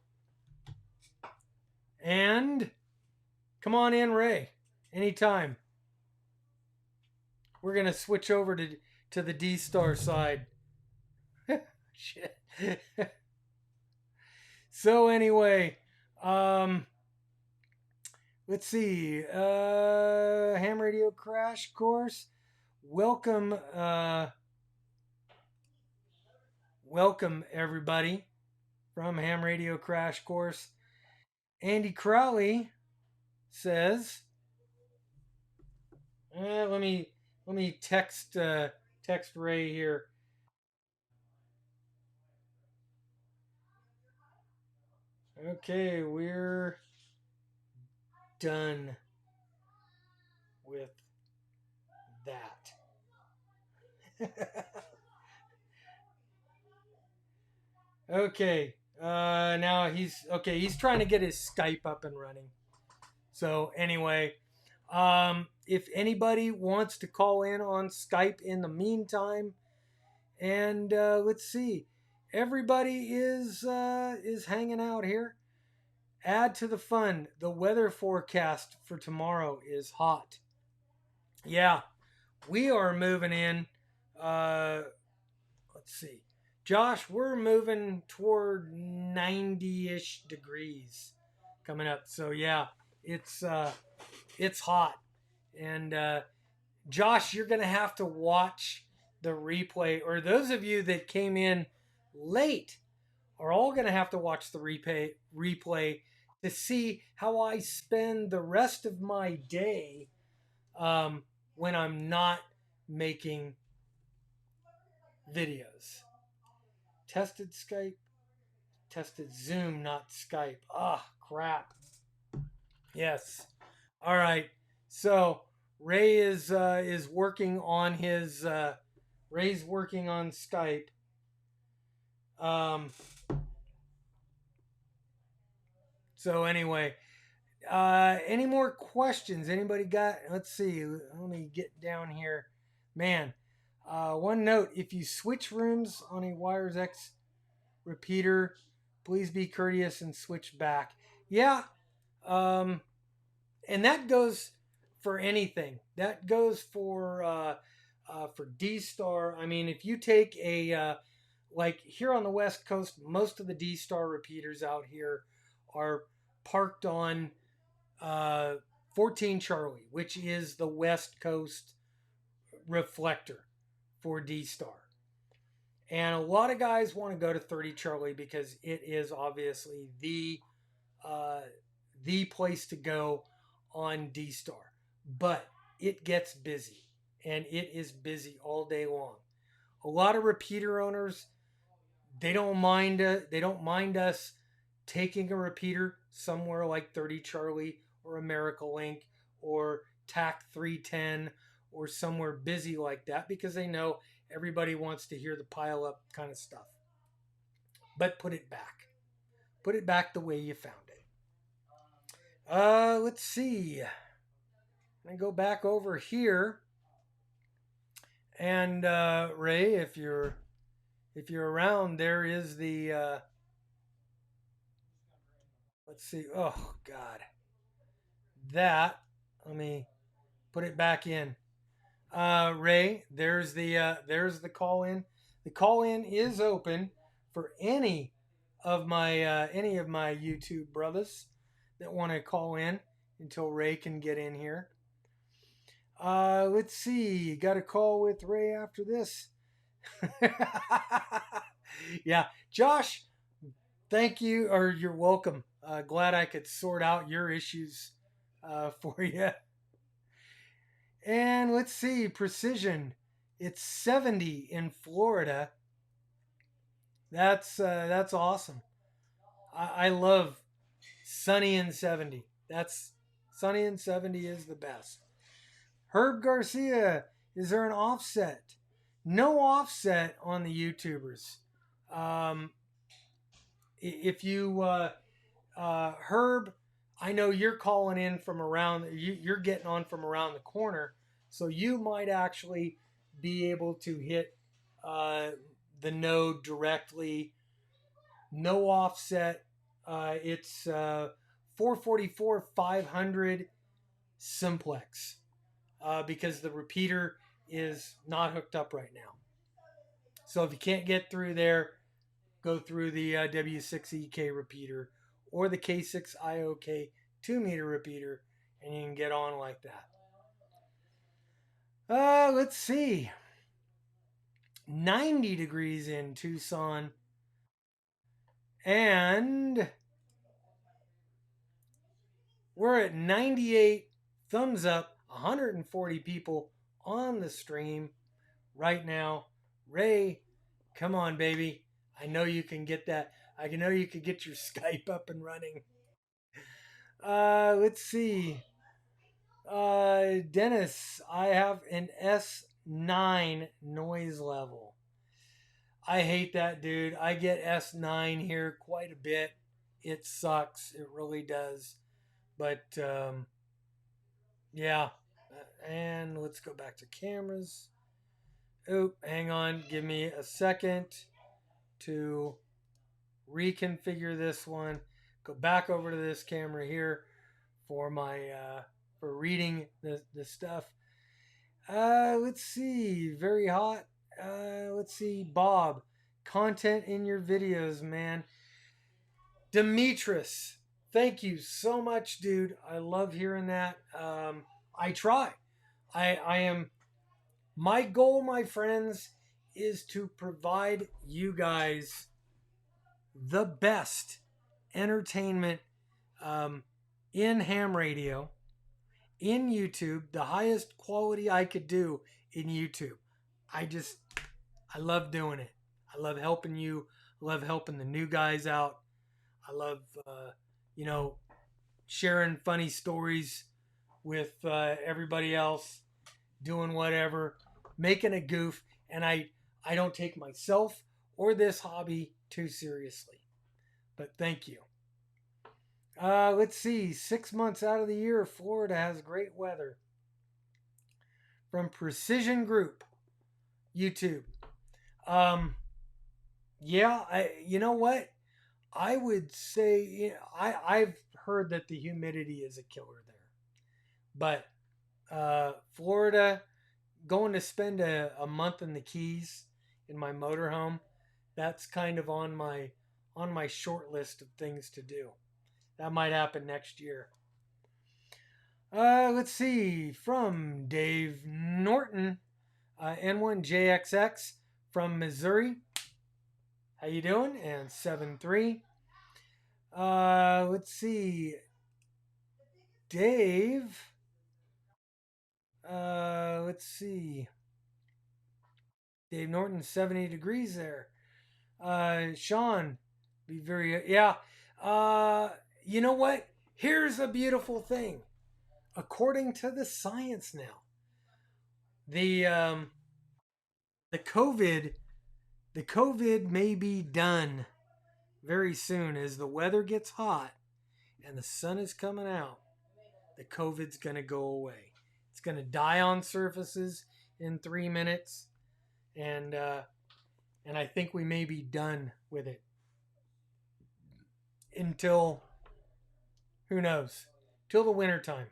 And come on in, Ray. Anytime. We're gonna switch over to the D Star side. Shit. So anyway, let's see. Ham Radio Crash Course. Welcome everybody from Ham Radio Crash Course. Andy Crowley says, let me text Ray here. Okay, we're done with that. Okay, now he's trying to get his Skype up and running. So anyway, if anybody wants to call in on Skype in the meantime, and let's see, everybody is hanging out here. Add to the fun. The weather forecast for tomorrow is hot. Yeah, we are moving in. Let's see. Josh, we're moving toward 90-ish degrees coming up. So yeah, it's hot. And Josh, you're gonna have to watch the replay, or those of you that came in late are all gonna have to watch the replay to see how I spend the rest of my day when I'm not making videos. Tested Skype, tested Zoom, not Skype. Ah, crap. Yes. All right. So Ray is working on his. Ray's working on Skype. So anyway, any more questions? Anybody got? Let's see. Let me get down here. Man, one note: if you switch rooms on a Wires X repeater, please be courteous and switch back. Yeah, and that goes for anything. That goes for D Star. I mean, if you take a like here on the West Coast, most of the D Star repeaters out here are parked on 14 Charlie, which is the West Coast reflector for D Star. And a lot of guys want to go to 30 Charlie because it is obviously the place to go on D Star. But it gets busy, and it is busy all day long. A lot of repeater owners, they don't mind us taking a repeater somewhere like 30 Charlie or America Link or TAC 310 or somewhere busy like that, because they know everybody wants to hear the pile up kind of stuff. But put it back. Put it back the way you found it. Let's see. I'm going to go back over here. And Ray, if you're around, there is the let's see. Oh God. that. Let me put it back in. Ray, there's the call in. The call in is open for any of my YouTube brothers that want to call in until Ray can get in here. Let's see. Got a call with Ray after this. Yeah, Josh, thank you, or you're welcome. Glad I could sort out your issues for you. And let's see, precision. It's 70 in Florida. That's awesome. I love sunny and 70. That's sunny and 70 is the best. Herb Garcia, is there an offset? No offset on the YouTubers. If you Herb, I know you're calling in from around. You're getting on from around the corner, so you might actually be able to hit the node directly. No offset. It's 444 500 simplex because the repeater is not hooked up right now. So if you can't get through there, go through the W6EK repeater or the K6IOK 2-meter repeater, and you can get on like that. Let's see. 90 degrees in Tucson. And we're at 98 thumbs up, 140 people on the stream right now. Ray, come on, baby. I know you can get that. I know you can get your Skype up and running. Let's see. Dennis, I have an S9 noise level. I hate that, dude. I get S9 here quite a bit. It sucks. It really does. But, yeah. And let's go back to cameras. Oop, hang on. Give me a second to reconfigure this one. Go back over to this camera here for my for reading the stuff. Let's see. Very hot. Let's see. Bob, content in your videos, man. Demetrius, thank you so much, dude. I love hearing that. I try. I am. My goal, my friends, is to provide you guys the best entertainment in ham radio, in YouTube, the highest quality I could do in YouTube. I love doing it. I love helping you. I love helping the new guys out. I love, sharing funny stories with everybody else, doing whatever, making a goof. And I don't take myself or this hobby too seriously. But thank you. Let's see. 6 months out of the year, Florida has great weather. From Precision Group, YouTube. Yeah, you know what? I would say I've heard that the humidity is a killer there. But Florida, going to spend a month in the Keys in my motorhome, that's kind of on my short list of things to do. That might happen next year. Let's see. From Dave Norton, N1JXX from Missouri. How you doing? And 7-3. Let's see. Dave. Let's see. Dave Norton, 70 degrees there. Sean, be very, yeah. You know what? Here's a beautiful thing. According to the science now, the COVID may be done very soon as the weather gets hot and the sun is coming out. The COVID's going to go away. It's going to die on surfaces in 3 minutes, and I think we may be done with it until, who knows, till the winter time.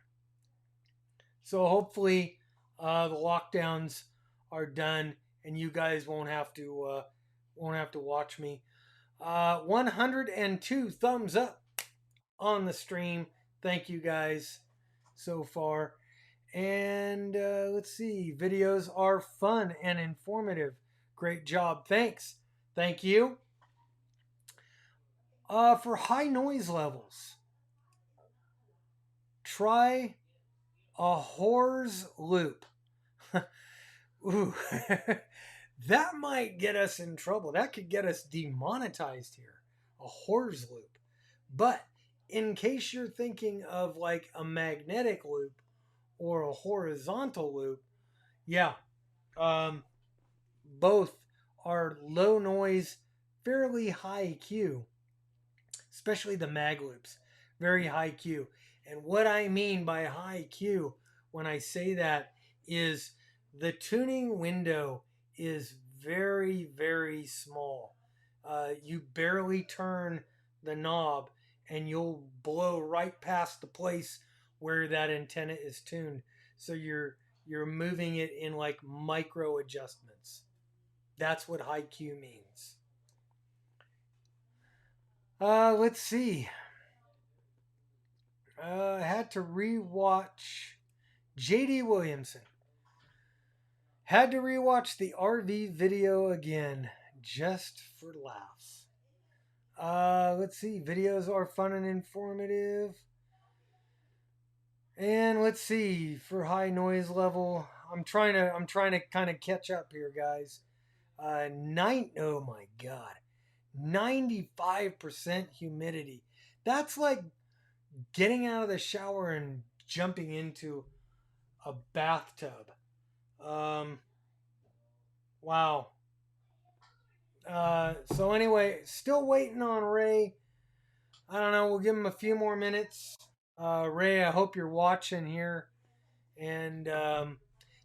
So hopefully the lockdowns are done and you guys won't have to watch me. 102 thumbs up on the stream. Thank you guys so far. And let's see. Videos are fun and informative. Great job. Thanks. Thank you. For high noise levels, try a whore's loop. Ooh, that might get us in trouble. That could get us demonetized here. A whore's loop. But in case you're thinking of like a magnetic loop or a horizontal loop, yeah, both are low noise, fairly high Q, especially the mag loops, very high Q. And what I mean by high Q when I say that is the tuning window is very, very small. You barely turn the knob and you'll blow right past the place where that antenna is tuned. So you're moving it in like micro adjustments. That's what high Q means. Let's see. I had to rewatch J.D. Williamson. Had to rewatch the RV video again, just for laughs. Let's see. Videos are fun and informative. And let's see, for high noise level, I'm trying to kind of catch up here, guys. Oh my God, 95% humidity. That's like getting out of the shower and jumping into a bathtub. Wow. So anyway, still waiting on Ray. I don't know. We'll give him a few more minutes. Ray, I hope you're watching here. And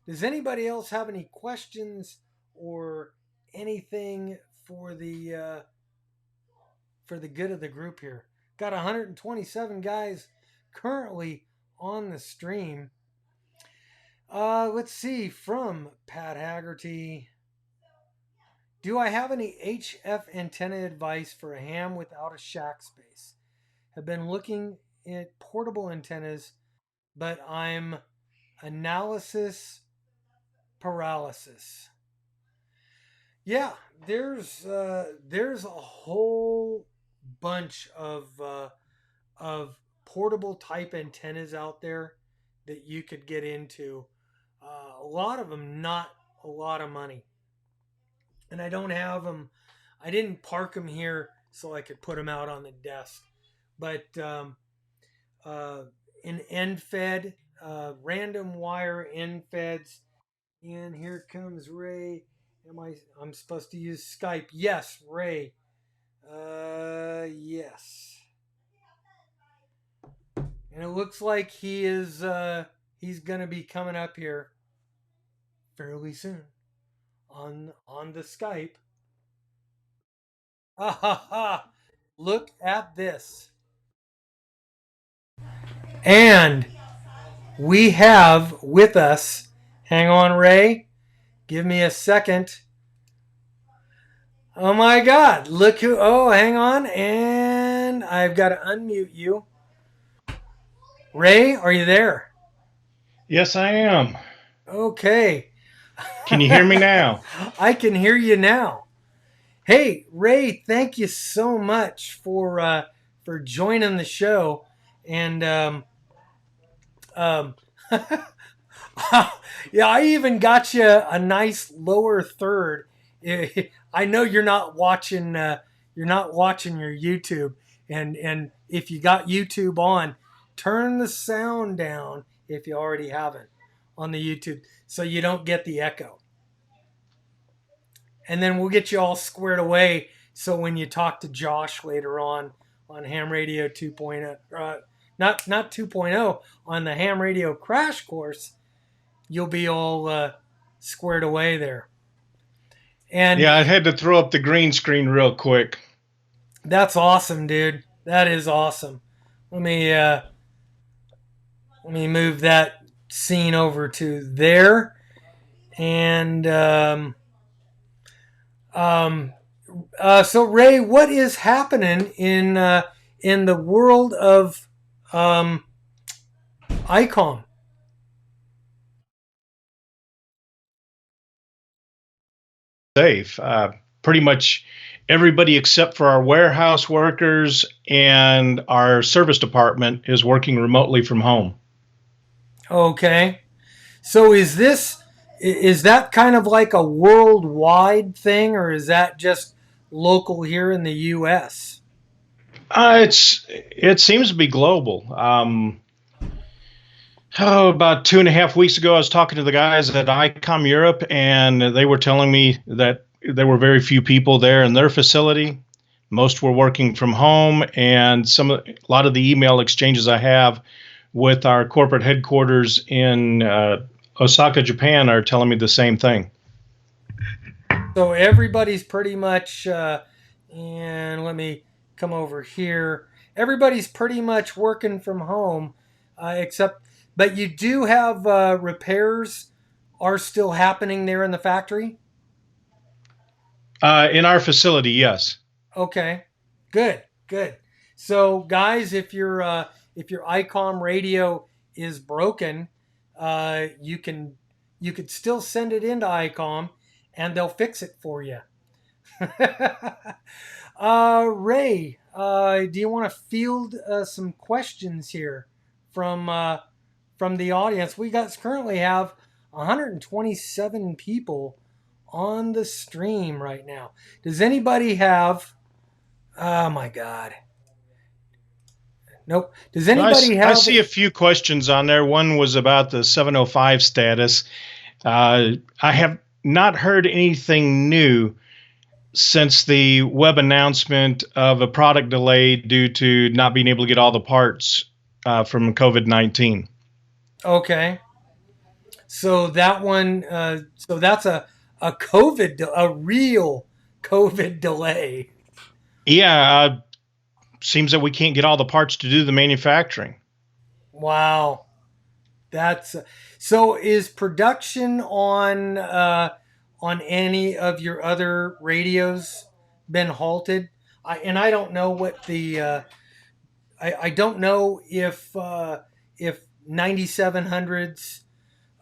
does anybody else have any questions or anything for the good of the group here? Got 127 guys currently on the stream. Let's see, from Pat Haggerty. Do I have any HF antenna advice for a ham without a shack space? Have been looking at portable antennas, but I'm analysis paralysis. Yeah, there's a whole bunch of portable type antennas out there that you could get into. A lot of them, not a lot of money. And I don't have them. I didn't park them here so I could put them out on the desk. But in end fed, random wire end feds. And here comes Ray. I'm supposed to use Skype. Yes, Ray. Yes. And it looks like he's going to be coming up here fairly soon on the Skype. Ah ha ha. Look at this. And we have with us, hang on, Ray, give me a second. Oh my God, look who, oh, hang on, and I've got to unmute you. Ray, are you there? Yes, I am. Okay. Can you hear me now? I can hear you now. Hey, Ray, thank you so much for joining the show. And yeah, I even got you a nice lower third. I know you're not watching your YouTube, and if you got YouTube on, turn the sound down if you already haven't on the YouTube, so you don't get the echo. And then we'll get you all squared away, so when you talk to Josh later on Ham Radio 2.0, not 2.0, on the Ham Radio Crash Course, you'll be all squared away there. And yeah, I had to throw up the green screen real quick. That's awesome, dude. That is awesome. Let me move that scene over to there. And so Ray, what is happening in the world of Icom? Safe. Pretty much everybody except for our warehouse workers and our service department is working remotely from home. Okay. So is that kind of like a worldwide thing, or is that just local here in the U.S.? It seems to be global. About 2.5 weeks ago, I was talking to the guys at Icom Europe, and they were telling me that there were very few people there in their facility. Most were working from home, and a lot of the email exchanges I have with our corporate headquarters in Osaka, Japan, are telling me the same thing. So everybody's pretty much, and let me come over here. Everybody's pretty much working from home, but you do have repairs are still happening there in the factory? In our facility, yes. Okay, good. So, guys, if your ICOM radio is broken, you could still send it into ICOM, and they'll fix it for you. Ray, do you want to field some questions here from the audience? We currently have 127 people on the stream right now. Does anybody have? Oh my God. Nope. Does anybody have? I see a few questions on there. One was about the 705 status. I have not heard anything new since the web announcement of a product delay due to not being able to get all the parts from COVID-19. Okay. So that one, so that's a real COVID delay. Yeah, seems that we can't get all the parts to do the manufacturing. Wow. So is production on any of your other radios been halted? I don't know what the I don't know if 9700s,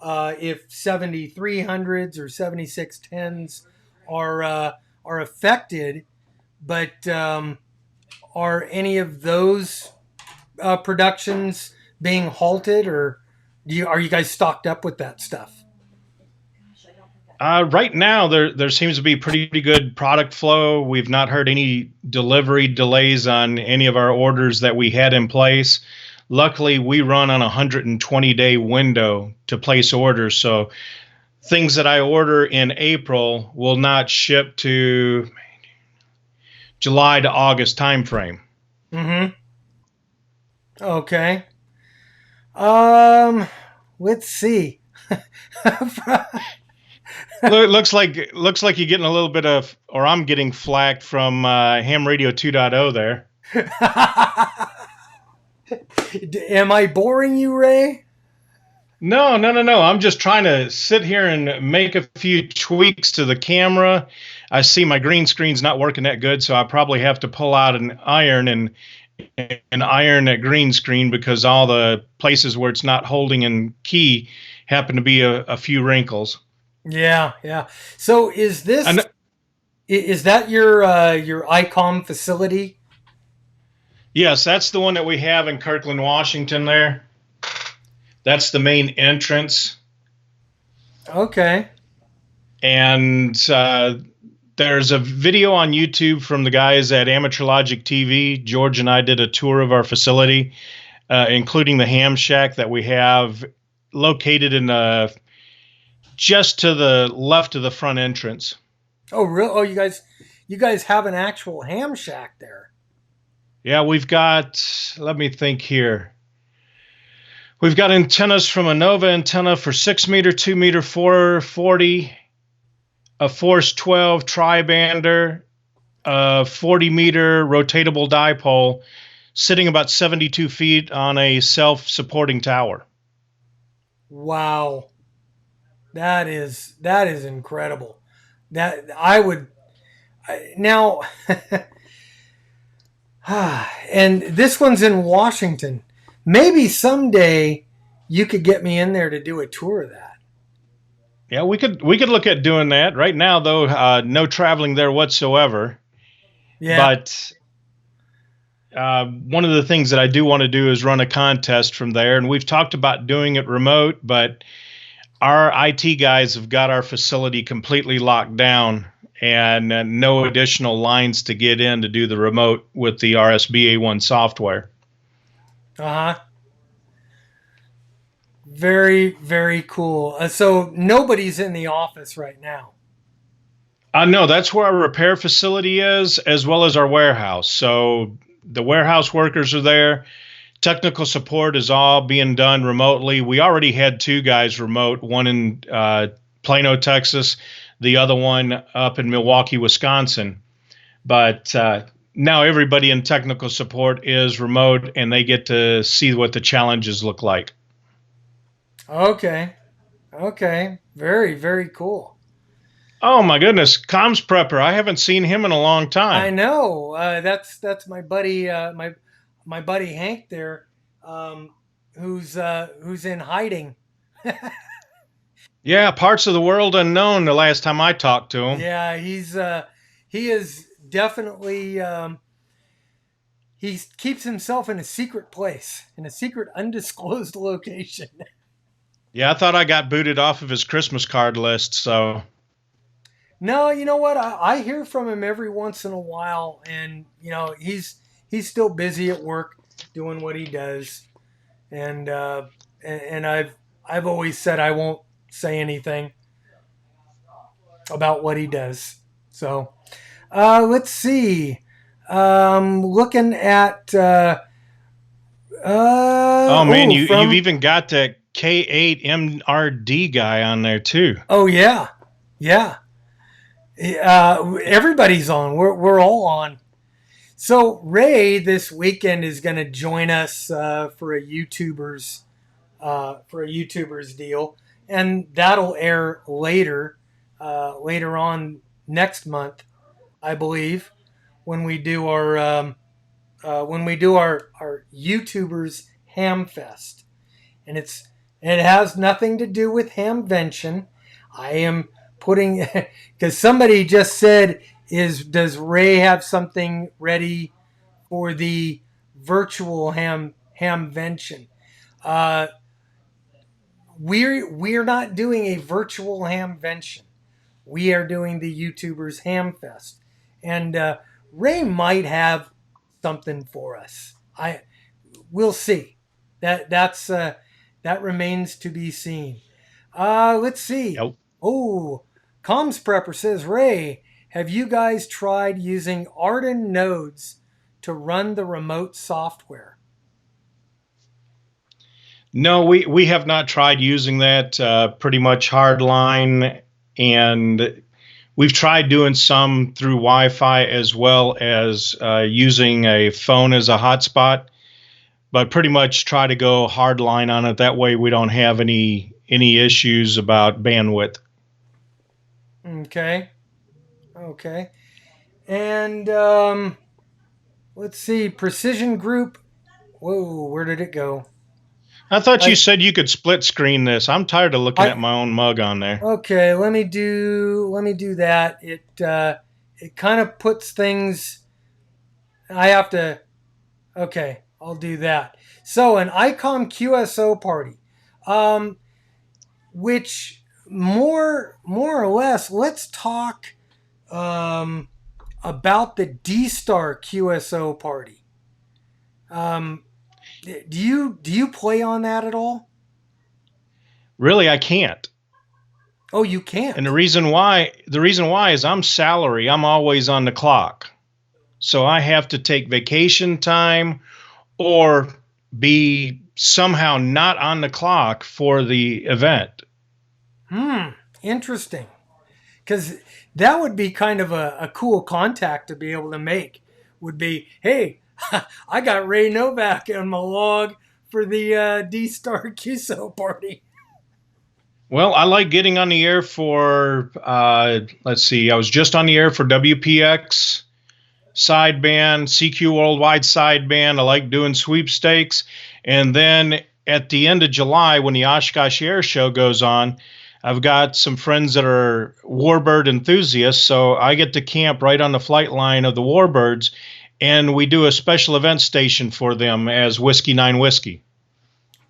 if 7300s or 7610s are affected, but are any of those productions being halted, or are you guys stocked up with that stuff? Right now, there seems to be pretty good product flow. We've not heard any delivery delays on any of our orders that we had in place. Luckily, we run on a 120-day window to place orders, so things that I order in April will not ship to July to August timeframe. Mm-hmm. Okay. Let's see. looks like you're getting a little bit of, or I'm getting flack from Ham Radio 2.0 there. Am I boring you, Ray? No. I'm just trying to sit here and make a few tweaks to the camera. I see my green screen's not working that good, so I probably have to pull out an iron and iron that green screen, because all the places where it's not holding in key happen to be a few wrinkles. Yeah. So is that your Icom facility? Yes, that's the one that we have in Kirkland, Washington there. That's the main entrance. Okay. And there's a video on YouTube from the guys at Amateur Logic TV. George and I did a tour of our facility, including the ham shack that we have located in just to the left of the front entrance. Oh, really? Oh, you guys have an actual ham shack there. Yeah, we've got, let me think here. We've got antennas from a Nova antenna for 6 meter, 2 meter, 440, a Force 12 tri-bander, a 40 meter rotatable dipole, sitting about 72 feet on a self-supporting tower. Wow. That is incredible. That I would now and this one's in Washington. Maybe someday you could get me in there to do a tour of that. Yeah, we could look at doing that. Right now, though, no traveling there whatsoever. Yeah. But one of the things that I do want to do is run a contest from there, and we've talked about doing it remote, but our IT guys have got our facility completely locked down, and no additional lines to get in to do the remote with the RSBA1 software. Uh-huh. Very, very cool. So nobody's in the office right now. No, that's where our repair facility is, as well as our warehouse. So the warehouse workers are there. Technical support is all being done remotely. We already had two guys remote, one in Plano, Texas, the other one up in Milwaukee, Wisconsin. But now everybody in technical support is remote, and they get to see what the challenges look like. Okay. Okay. Very, very cool. Oh my goodness, comms prepper! I haven't seen him in a long I time. know. That's my buddy my buddy Hank there, who's in hiding. Yeah, parts of the world unknown. The last time I talked to him. Yeah, he is definitely he keeps himself in a secret place, in a secret undisclosed location. Yeah, I thought I got booted off of his Christmas card list. So No, you know what? I hear from him every once in a while, and he's still busy at work doing what he does, and I've always said I won't say anything about what he does. So let's see. Looking at oh man, you've from even got that K8MRD guy on there too. oh yeah, yeah. Everybody's on. We're all on. So Ray this weekend is going to join us for a YouTuber's deal, and that'll air later on next month, I believe, when we do our YouTubers Ham Fest, and it has nothing to do with Hamvention. I am putting because somebody just said, does Ray have something ready for the virtual Hamvention? Uh, we're not doing a virtual Hamvention. We are doing the YouTubers Hamfest, and Ray might have something for us. We'll see. That remains to be seen. Let's see. Yep. Oh, Comms Prepper says, Ray, have you guys tried using Arden nodes to run the remote software? No, we have not tried using that. Pretty much hardline, and we've tried doing some through Wi-Fi as well as using a phone as a hotspot. But pretty much try to go hardline on it. That way, we don't have any issues about bandwidth. Okay. And let's see, Precision Group. Whoa, where did it go? I thought you said you could split screen this. I'm tired of looking at my own mug on there. Okay, let me do that. It kind of puts things. I have to. Okay, I'll do that. So an Icom QSO party, which more or less, let's talk about the D-Star QSO party. Do you play on that at all? Really, I can't. Oh, you can't. And the reason why is I'm salary. I'm always on the clock. So I have to take vacation time or be somehow not on the clock for the event. Interesting. Because that would be kind of a cool contact to be able to make. Would be, hey, I got Ray Novak on my log for the D-Star QSO party. Well, I like getting on the air for, let's see, I was just on the air for WPX sideband, CQ Worldwide sideband. I like doing sweepstakes. And then at the end of July, when the Oshkosh Air Show goes on, I've got some friends that are warbird enthusiasts, so I get to camp right on the flight line of the warbirds, and we do a special event station for them as Whiskey 9 Whiskey.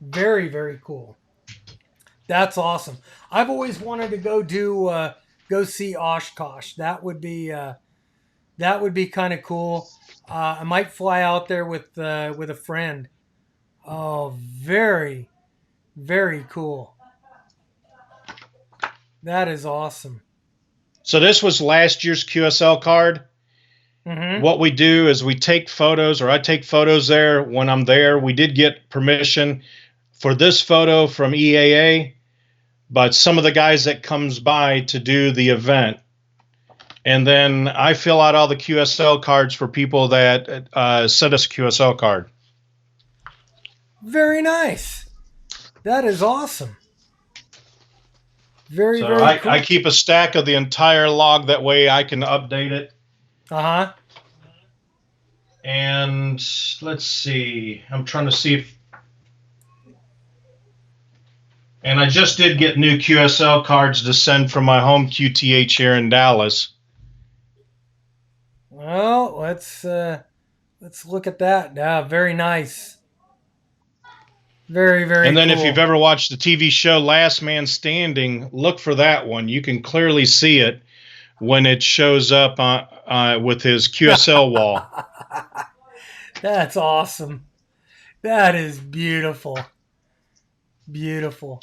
Very, very cool. That's awesome. I've always wanted to go see Oshkosh. That would be kind of cool. I might fly out there with a friend. Oh, very, very cool. That is awesome. So this was last year's QSL card. Mm-hmm. What we do is we take photos, or I take photos there when I'm there. We did get permission for this photo from EAA, but some of the guys that comes by to do the event. And then I fill out all the QSL cards for people that send us a QSL card. Very nice. That is awesome. Very, So very cool. I keep a stack of the entire log. That way I can update it. Uh-huh. And let's see. I'm trying to see if... And I just did get new QSL cards to send from my home QTH here in Dallas. Well, let's look at that. Yeah, very nice. Very, very And then cool. if you've ever watched the TV show Last Man Standing, look for that one. You can clearly see it when it shows up with his QSL wall. That's awesome. That is beautiful. Beautiful.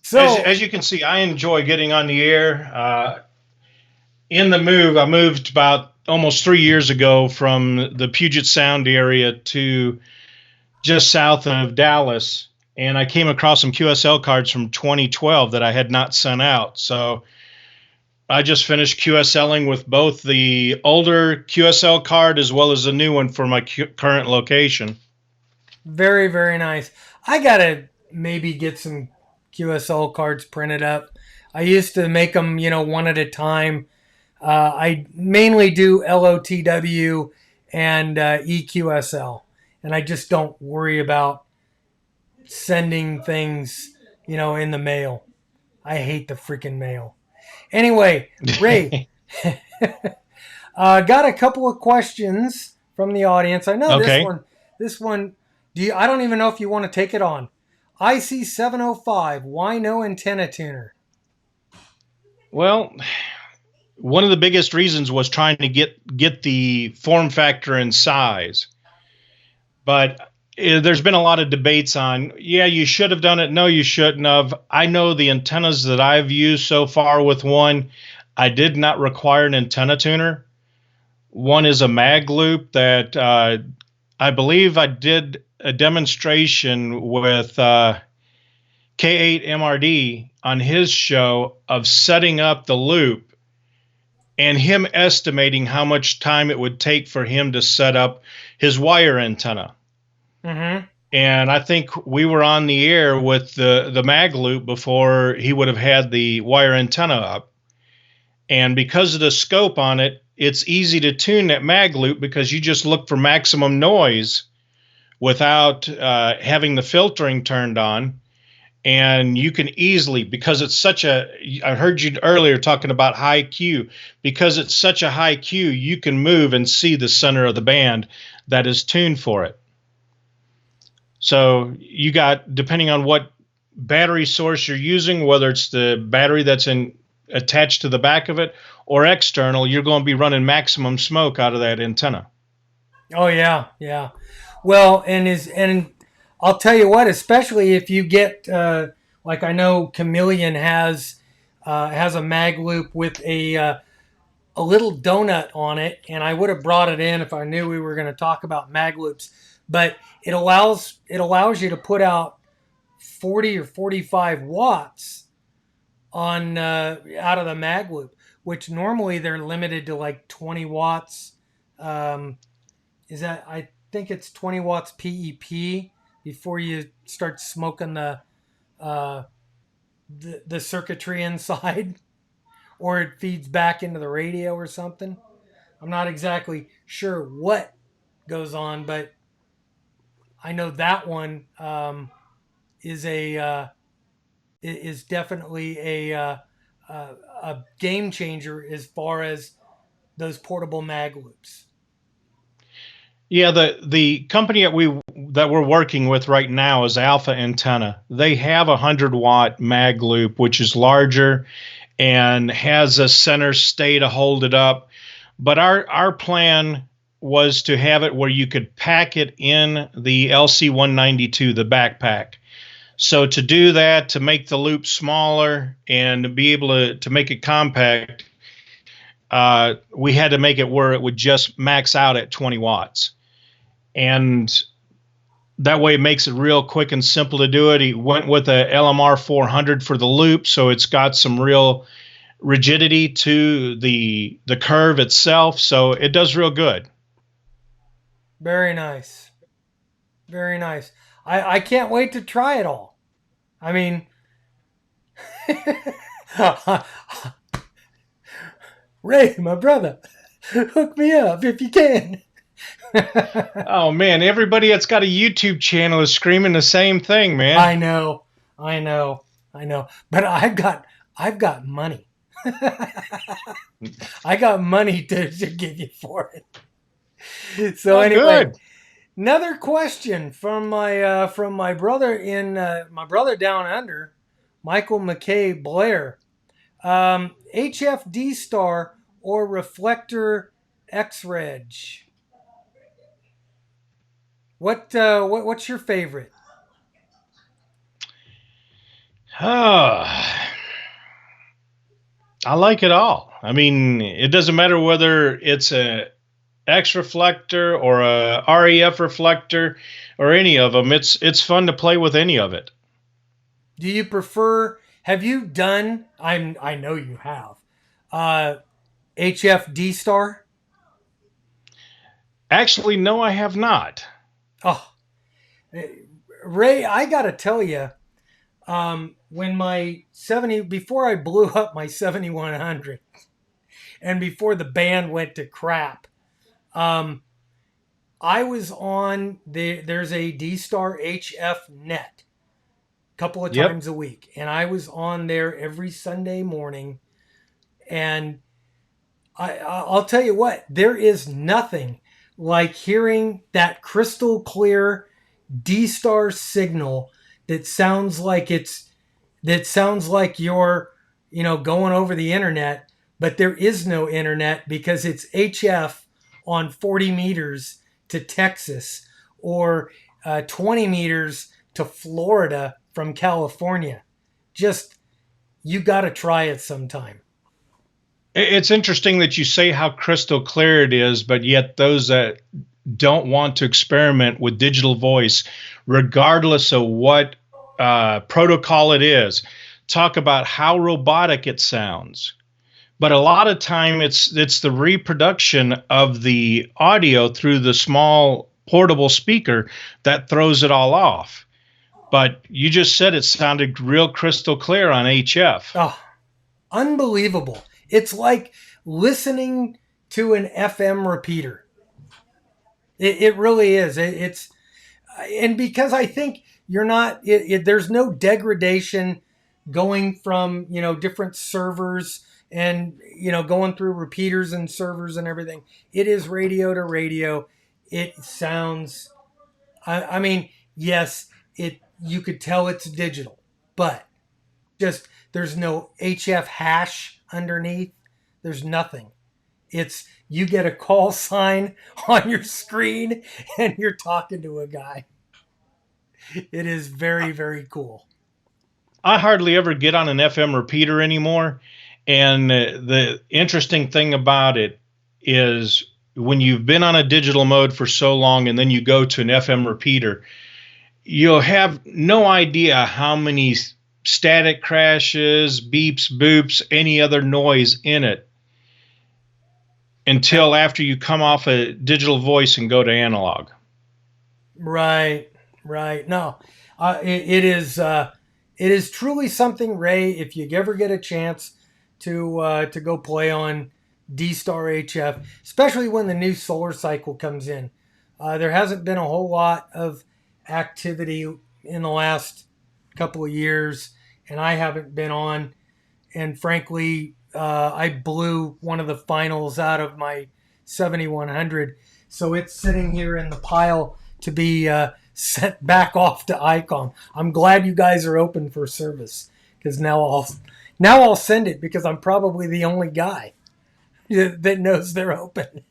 So as you can see, I enjoy getting on the air. In the move, I moved about almost 3 years ago from the Puget Sound area to just south of Dallas, and I came across some QSL cards from 2012 that I had not sent out. So I just finished QSLing with both the older QSL card as well as the new one for my current location. very, very nice. I gotta maybe get some QSL cards printed up. I used to make them, one at a time. I mainly do LOTW and EQSL, and I just don't worry about sending things, in the mail. I hate the freaking mail. Anyway, Ray, got a couple of questions from the audience. I know Okay. This one. I don't even know if you want to take it on. IC705. Why no antenna tuner? Well, one of the biggest reasons was trying to get the form factor and size. But there's been a lot of debates on, yeah, you should have done it. No, you shouldn't have. I know the antennas that I've used so far with one, I did not require an antenna tuner. One is a mag loop that I believe I did a demonstration with K8MRD on his show of setting up the loop and him estimating how much time it would take for him to set up his wire antenna. Mm-hmm. And I think we were on the air with the mag loop before he would have had the wire antenna up. And because of the scope on it, it's easy to tune that mag loop because you just look for maximum noise without having the filtering turned on. And you can easily, because it's such a, I heard you earlier talking about high Q, because it's such a high Q, you can move and see the center of the band that is tuned for it. So you got, depending on what battery source you're using, whether it's the battery that's attached to the back of it or external, you're going to be running maximum smoke out of that antenna. Oh yeah, yeah. Well, and I'll tell you what, especially if you get like I know Chameleon has a mag loop with a little donut on it, and I would have brought it in if I knew we were going to talk about mag loops. But it allows you to put out 40 or 45 watts on out of the mag loop, which normally they're limited to like 20 watts. I think it's 20 watts PEP before you start smoking the the circuitry inside, or it feeds back into the radio or something. I'm not exactly sure what goes on, but I know that one is is definitely a game changer as far as those portable mag loops. Yeah, the company that we're working with right now is Alpha Antenna. They have a 100-watt mag loop, which is larger and has a center stay to hold it up. But our plan was to have it where you could pack it in the LC-192, the backpack. So to do that, to make the loop smaller and to be able to make it compact, we had to make it where it would just max out at 20 watts. And that way it makes it real quick and simple to do it. He went with a LMR 400 for the loop, so it's got some real rigidity to the curve itself, so it does real good. Very nice. Very nice. I can't wait to try it all. I mean, Ray, my brother, hook me up if you can. Oh man, everybody that's got a YouTube channel is screaming the same thing, man. I know. But I've got money. I got money to give you for it. So anyway, good. Another question from my brother down under, Michael McKay Blair. HFD star or reflector X-Reg? What's your favorite? I like it all. I mean, it doesn't matter whether it's a X reflector or a REF reflector or any of them. It's fun to play with any of it. Do you prefer? Have you done? I know you have. HFD star? Actually, no, I have not. Oh, Ray, I gotta tell you, when before I blew up my 7100, and before the band went to crap, I was on there's a D-Star HF net a couple of times a week, and I was on there every Sunday morning, and I'll tell you what, there is nothing like hearing that crystal clear D-Star signal that sounds like you're, going over the internet, but there is no internet because it's HF on 40 meters to Texas or 20 meters to Florida from California. Just, you got to try it sometime. It's interesting that you say how crystal clear it is, but yet those that don't want to experiment with digital voice, regardless of what protocol it is, talk about how robotic it sounds. But a lot of time it's the reproduction of the audio through the small portable speaker that throws it all off. But you just said it sounded real crystal clear on HF. Oh, unbelievable. It's like listening to an FM repeater. It really is. And because I think you're not, there's no degradation going from, different servers and, going through repeaters and servers and everything. It is radio to radio. It sounds, I mean, yes, you could tell it's digital, but just, there's no HF hash underneath. There's nothing. It's, you get a call sign on your screen and you're talking to a guy. It is very, very cool. I hardly ever get on an FM repeater anymore. And the interesting thing about it is when you've been on a digital mode for so long and then you go to an FM repeater, you'll have no idea how many static crashes, beeps, boops, any other noise in it until after you come off a digital voice and go to analog. Right. No, it it is truly something, Ray. If you ever get a chance to go play on D-Star HF, especially when the new solar cycle comes in, there hasn't been a whole lot of activity in the last couple of years, and I haven't been on. And frankly, I blew one of the finals out of my 7100, so it's sitting here in the pile to be sent back off to Icom. I'm glad you guys are open for service, because now I'll send it, because I'm probably the only guy that knows they're open.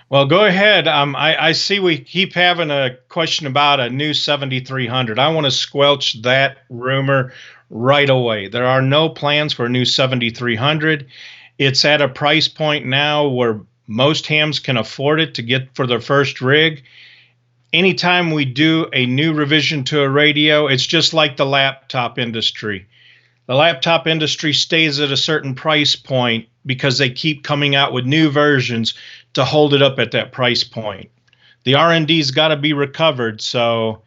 Well, go ahead. I see we keep having a question about a new 7300. I want to squelch that rumor right away. There are no plans for a new 7300. It's at a price point now where most hams can afford it to get for their first rig. Anytime we do a new revision to a radio, it's just like the laptop industry. The laptop industry stays at a certain price point because they keep coming out with new versions to hold it up at that price point. The R&D's got to be recovered, so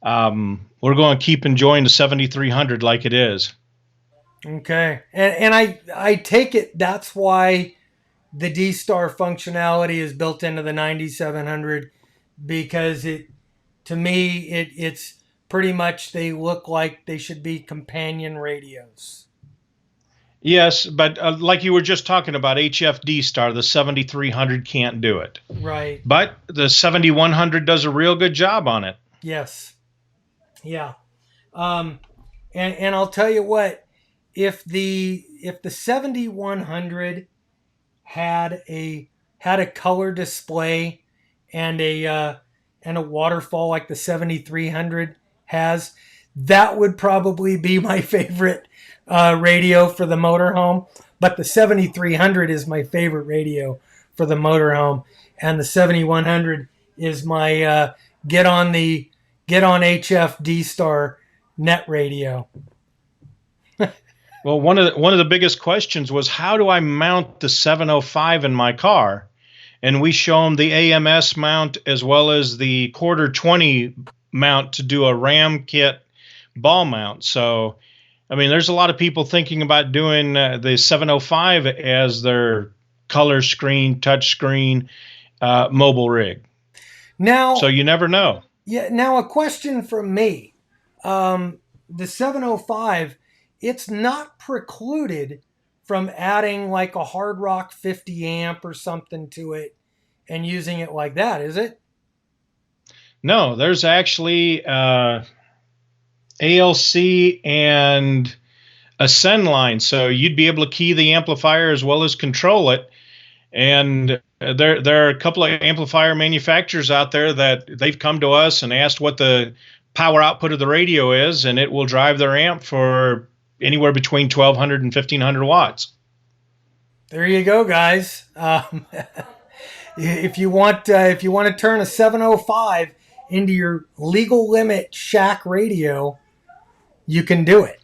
we're going to keep enjoying the 7300 like it is. Okay, and I take it that's why the D-Star functionality is built into the 9700, because to me it's pretty much, they look like they should be companion radios. Yes, but like you were just talking about, HF D-Star, the 7300 can't do it. Right. But the 7100 does a real good job on it. Yes. Yeah. And I'll tell you what, if the 7100 had a color display and a waterfall like the 7300 has, that would probably be my favorite radio for the motorhome. But the 7300 is my favorite radio for the motorhome, and the 7100 is my get on HF D-Star net radio. Well, one of the biggest questions was, how do I mount the 705 in my car? And we show them the AMS mount as well as the quarter 20 mount to do a RAM kit ball mount. So, I mean, there's a lot of people thinking about doing the 705 as their color screen, touch screen, mobile rig. Now, so you never know. Yeah. Now, a question from me: the 705, it's not precluded from adding like a Hard Rock 50 amp or something to it and using it like that, is it? No, there's actually ALC and a send line, so you'd be able to key the amplifier as well as control it. And there are a couple of amplifier manufacturers out there that they've come to us and asked what the power output of the radio is, and it will drive their amp for anywhere between 1,200 and 1,500 watts. There you go, guys. If you want to turn a 705 into your legal limit shack radio, you can do it.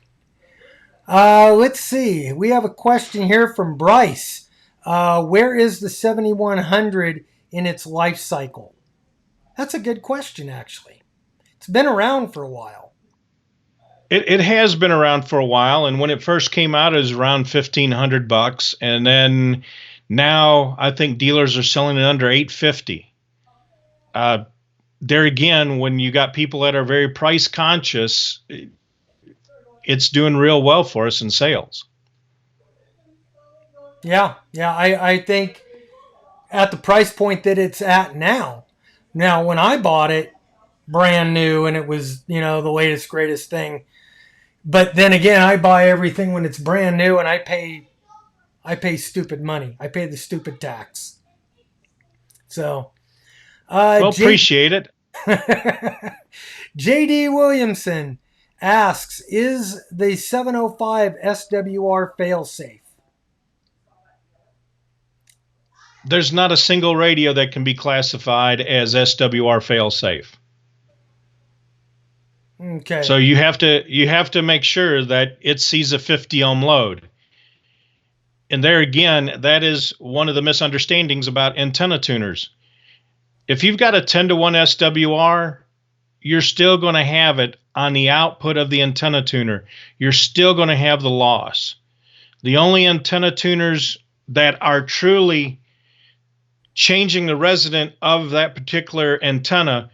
Let's see. We have a question here from Bryce. Where is the 7100 in its life cycle? That's a good question, actually. It's been around for a while. It has been around for a while, and when it first came out, it was around $1,500, and then now I think dealers are selling it under $850. There again, when you got people that are very price conscious, it's doing real well for us in sales. Yeah, I think at the price point that it's at now. Now, when I bought it, brand new, and it was, the latest, greatest thing. But then again, I buy everything when it's brand new, and I pay stupid money. I pay the stupid tax. So, appreciate it. J.D. Williamson asks, is the 705 SWR fail-safe? There's not a single radio that can be classified as SWR fail-safe. Okay. So you have to make sure that it sees a 50 ohm load. And there again, that is one of the misunderstandings about antenna tuners. If you've got a 10-to-1 SWR, you're still going to have it on the output of the antenna tuner, you're still going to have the loss. The only antenna tuners that are truly changing the resonant of that particular antenna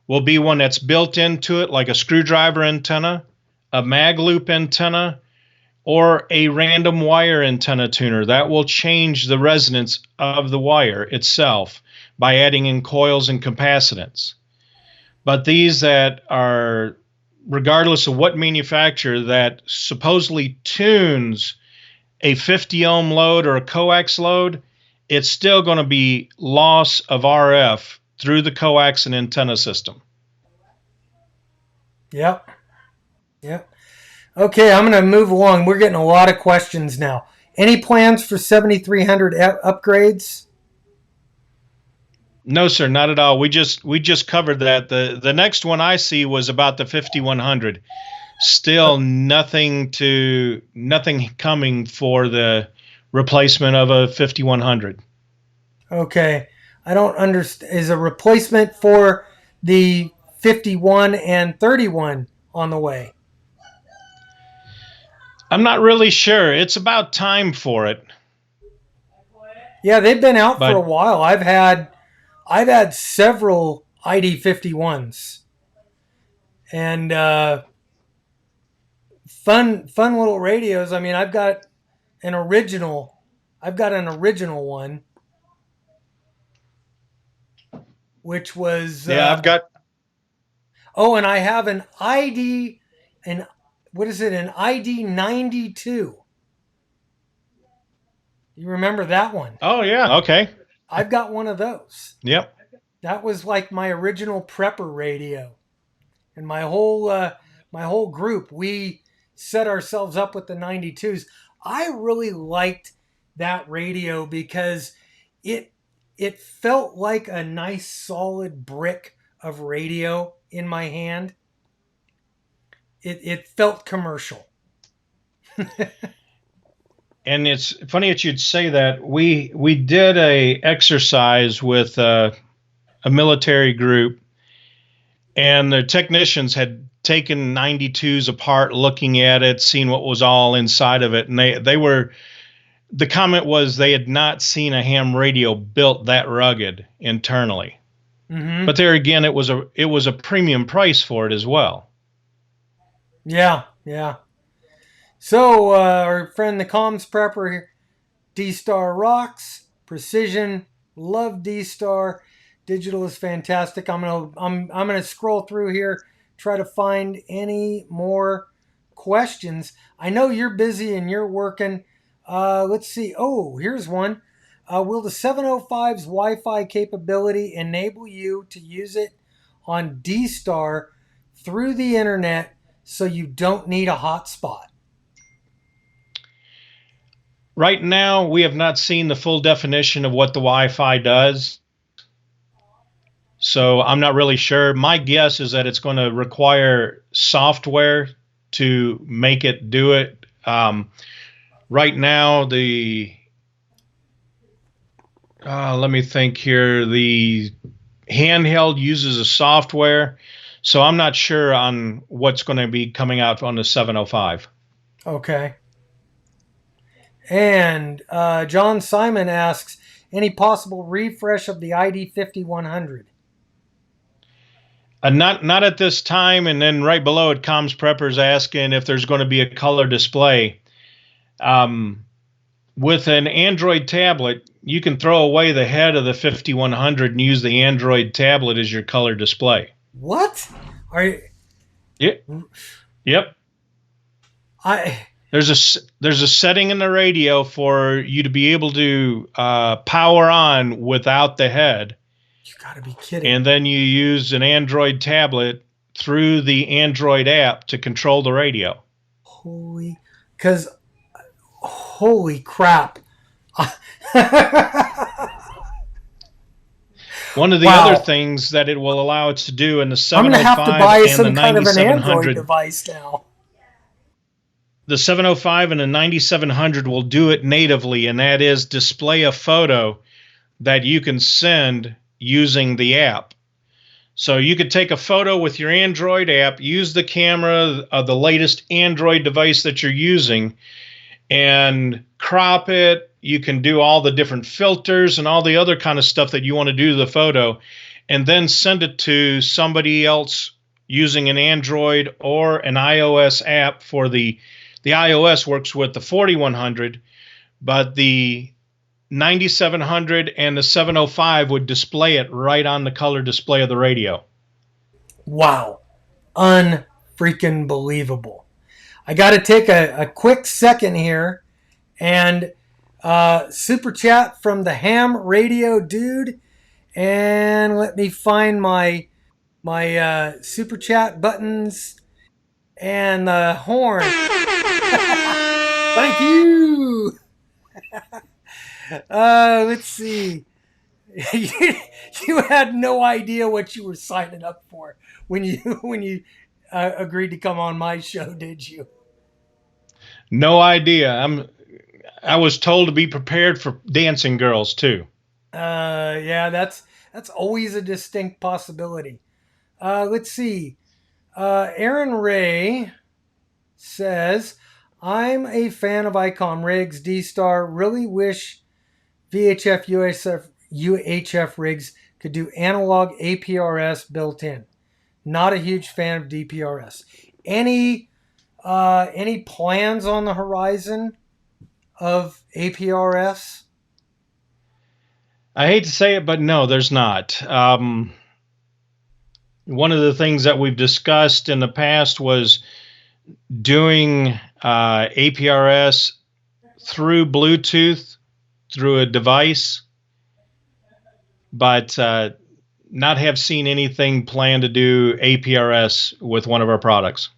will be one that's built into it, like a screwdriver antenna, a mag loop antenna, or a random wire antenna tuner. That will change the resonance of the wire itself by adding in coils and capacitance. But these that are, regardless of what manufacturer, that supposedly tunes a 50 ohm load or a coax load, it's still going to be loss of RF through the coax and antenna system. Yep. Okay, I'm going to move along. We're getting a lot of questions now. Any plans for 7300 upgrades? No, sir, not at all. We just covered that. The next one I see was about the 5100. Still nothing coming for the replacement of a 5100. Okay. I don't understand. Is a replacement for the 51 and 31 on the way? I'm not really sure. It's about time for it. Yeah, they've been out for a while. I've had several ID51s. And fun little radios. I mean, I've got an original one, which was I've got. Oh, and I have an ID 92. You remember that one? Oh yeah, okay. I've got one of those. Yep. That was like my original prepper radio, and my whole group, we set ourselves up with the 92s. I really liked that radio because it felt like a nice solid brick of radio in my hand. It felt commercial. And it's funny that you'd say that. We did a exercise with a military group, and the technicians had taken 92s apart, looking at it, seeing what was all inside of it, and the comment was they had not seen a ham radio built that rugged internally. Mm-hmm. But there again, it was a premium price for it as well. Yeah. So our friend the comms prepper here, D-Star rocks, precision, love D-Star, digital is fantastic. I'm gonna scroll through here, try to find any more questions. I know you're busy and you're working. Let's see. Oh, here's one. Will the 705's Wi-Fi capability enable you to use it on D-Star through the internet so you don't need a hotspot? Right now, we have not seen the full definition of what the Wi-Fi does. So I'm not really sure. My guess is that it's going to require software to make it do it. Right now, let me think here. The handheld uses a software, so I'm not sure on what's going to be coming out on the 705. Okay. And John Simon asks, any possible refresh of the ID 5100? Not at this time. And then right below it, Comms Prepper's asking if there's going to be a color display. With an Android tablet, you can throw away the head of the 5100 and use the Android tablet as your color display. What? Are you? Yep. There's a setting in the radio for you to be able to power on without the head. You gotta be kidding. And then you use an Android tablet through the Android app to control the radio. Holy crap. One of the other things that it will allow it to do in the 705 I'm going to have to buy and some the kind of an 9700, Android device now. The 705 and the 9700 will do it natively, and that is display a photo that you can send using the app. So you could take a photo with your Android app, use the camera of the latest Android device that you're using, and crop it. You can do all the different filters and all the other kind of stuff that you want to do to the photo, and then send it to somebody else using an Android or an iOS app. For the iOS works with the 4100, but the 9700 and the 705 would display it right on the color display of the radio. Wow. Unfreaking believable. I got to take a quick second here and super chat from the ham radio dude. And let me find my super chat buttons and the horn. Thank you. Let's see. You had no idea what you were signing up for when you agreed to come on my show, did you? No idea. I was told to be prepared for dancing girls too. Yeah, that's always a distinct possibility. Let's see. Aaron Ray says, I'm a fan of Icom rigs, D-Star. Really wish VHF UHF rigs could do analog APRS built in. Not a huge fan of DPRS. Any plans on the horizon of APRS? I hate to say it, but no, there's not. One of the things that we've discussed in the past was doing APRS through Bluetooth, through a device, but not have seen anything planned to do APRS with one of our products.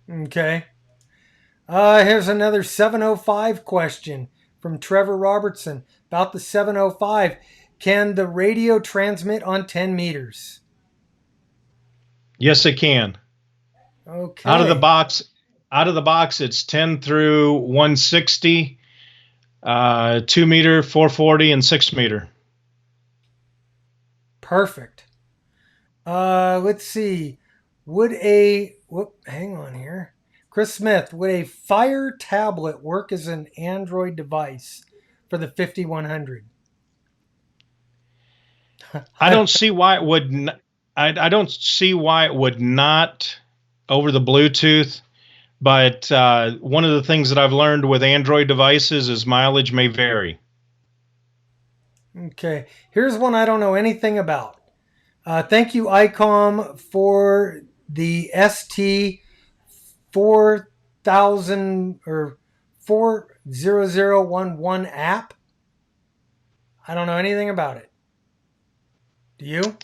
Okay. Here's another 705 question from Trevor Robertson about the 705. Can the radio transmit on 10 meters? Yes, it can. Okay. Out of the box, it's 10 through 160, 2 meter, 440, and 6 meter. Perfect. Let's see. Hang on here. Chris Smith, would a Fire tablet work as an Android device for the 5100? I don't see why it would. I don't see why it would not over the Bluetooth. But one of the things that I've learned with Android devices is mileage may vary. Okay, here's one I don't know anything about. Thank you, Icom, for the ST 4000 or 40011 app. I don't know anything about it. Do you?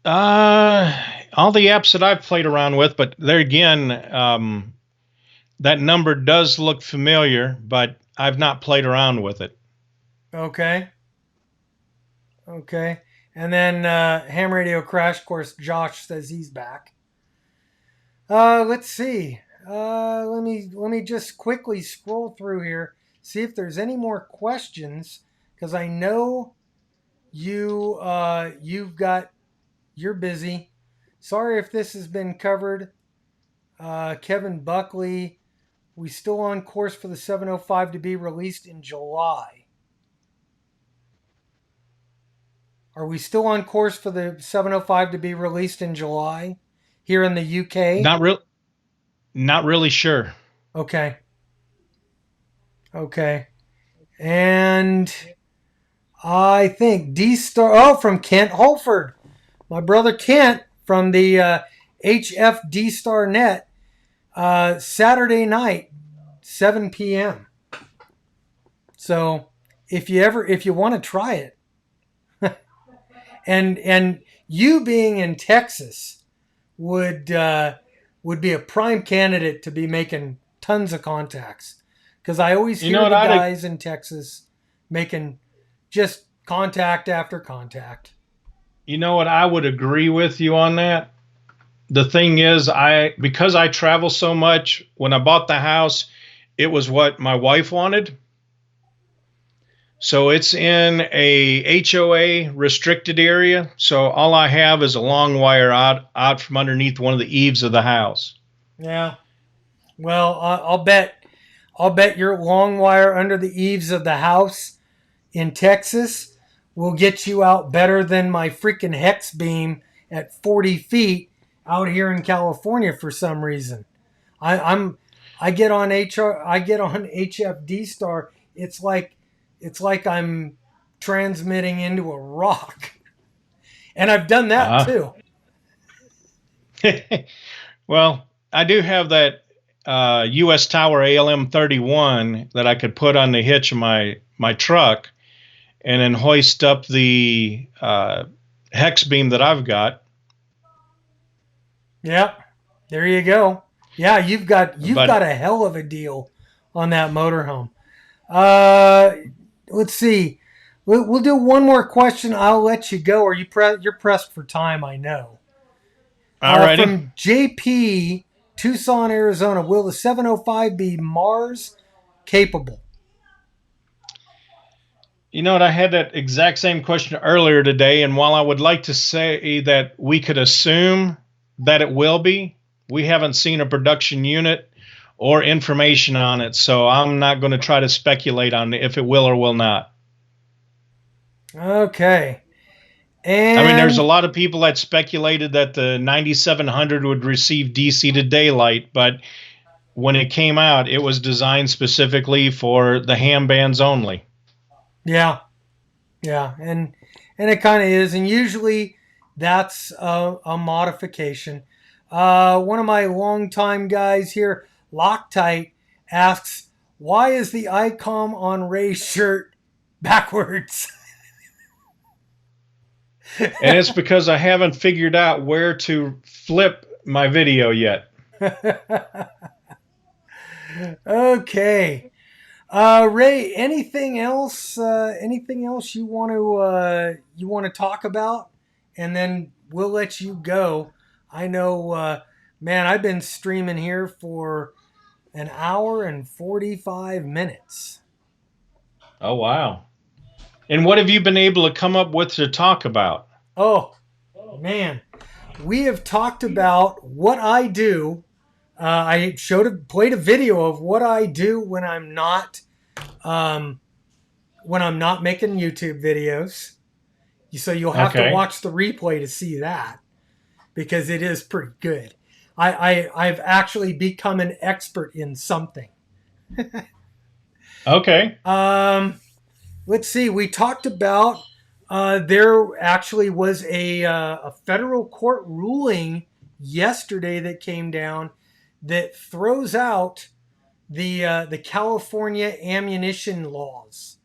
All the apps that I've played around with, but there again, that number does look familiar, but I've not played around with it. Okay. And then Ham Radio Crash Course Josh says he's back. Let's see. Let me just quickly scroll through here, see if there's any more questions, because I know you're busy. Sorry if this has been covered. Kevin Buckley, we still on course for the 705 to be released in July. Are we still on course for the 705 to be released in July here in the UK? Not really sure. Okay. And I think D-Star, from Kent Holford. My brother Kent from the HF D-Star Net, Saturday night, 7 p.m. So if you want to try it, and you being in Texas would be a prime candidate to be making tons of contacts, because I always hear the guys in Texas making just contact after contact. You know what? I would agree with you on that. The thing is, because I travel so much, when I bought the house, it was what my wife wanted. So it's in a HOA restricted area. So all I have is a long wire out from underneath one of the eaves of the house. Yeah. Well, I'll bet your long wire under the eaves of the house in Texas will get you out better than my freaking hex beam at 40 feet out here in California for some reason. I get on HFD Star. It's like I'm transmitting into a rock, and I've done that too. Well, I do have that U.S. Tower ALM 31 that I could put on the hitch of my truck, and then hoist up the hex beam that I've got. Yep, there you go. Yeah, you've got a hell of a deal on that motorhome. Let's see. We'll do one more question. I'll let you go. Or you're pressed for time, I know. Alrighty. From JP, Tucson, Arizona. Will the 705 be Mars capable? You know what? I had that exact same question earlier today, and while I would like to say that we could assume that it will be, we haven't seen a production unit or information on it, so I'm not going to try to speculate on if it will or will not. Okay. And I mean, there's a lot of people that speculated that the 9700 would receive DC to daylight, but when it came out, it was designed specifically for the ham bands only. Yeah, and it kind of is, and usually that's a modification. One of my longtime guys here, Loctite, asks, "Why is the Icom on Ray's shirt backwards?" And it's because I haven't figured out where to flip my video yet. Okay. Ray, anything else? Anything else you want to talk about? And then we'll let you go. I know, man. I've been streaming here for an hour and 45 minutes. Oh wow! And what have you been able to come up with to talk about? Oh, man, we have talked about what I do. I played a video of what I do when I'm not making YouTube videos. So you'll have to watch the replay to see that, because it is pretty good. I've actually become an expert in something. Okay. Let's see. We talked about there actually was a federal court ruling yesterday that came down that throws out the California ammunition laws,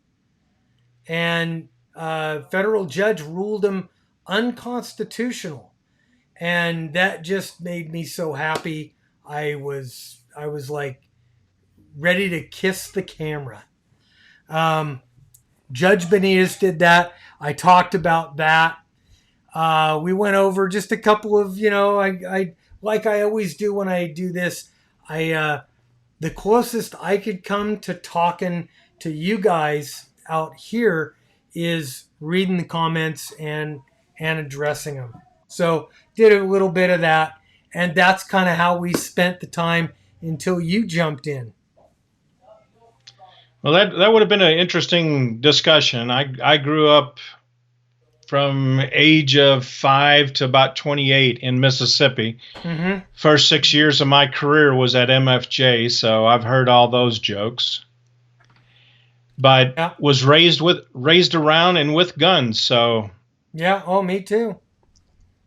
and federal judge ruled them unconstitutional, and that just made me so happy. I was like ready to kiss the camera. Judge Benitez did that. I talked about that. We went over just a couple of, I like I always do when I do this. The closest I could come to talking to you guys out here is reading the comments and addressing them. So did a little bit of that, and that's kind of how we spent the time until you jumped in. Well, that would have been an interesting discussion. I grew up from age of 5 to about 28 in Mississippi. Mm-hmm. First 6 years of my career was at MFJ, so I've heard all those jokes. But was raised around and with guns, so yeah. Oh, me too.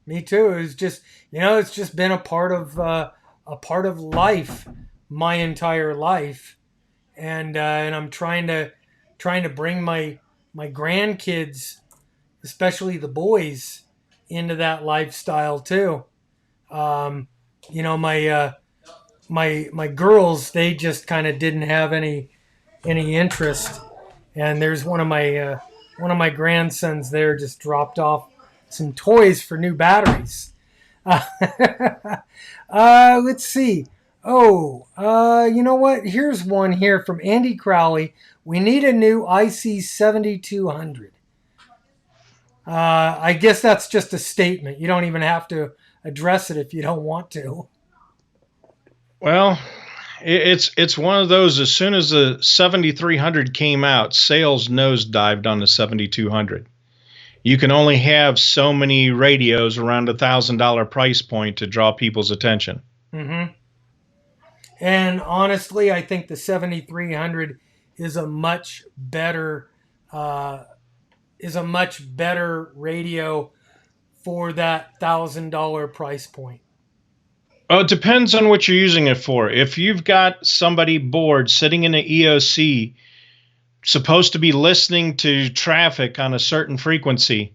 Me too. It was just, it's just been a part of life my entire life, and I'm trying to bring my grandkids, especially the boys, into that lifestyle too. My girls, they just kind of didn't have any interest, and there's one of my grandsons there just dropped off some toys for new batteries. Let's see. Oh, you know what? Here's one here from Andy Crowley. We need a new IC 7200. I guess that's just a statement. You don't even have to address it if you don't want to. Well, it's one of those. As soon as the 7300 came out, sales nosedived on the 7200. You can only have so many radios around $1,000 price point to draw people's attention. Mm-hmm. And honestly, I think the 7300 is a much better uh, radio for that $1,000 price point. Well, it depends on what you're using it for. If you've got somebody bored sitting in an EOC, supposed to be listening to traffic on a certain frequency,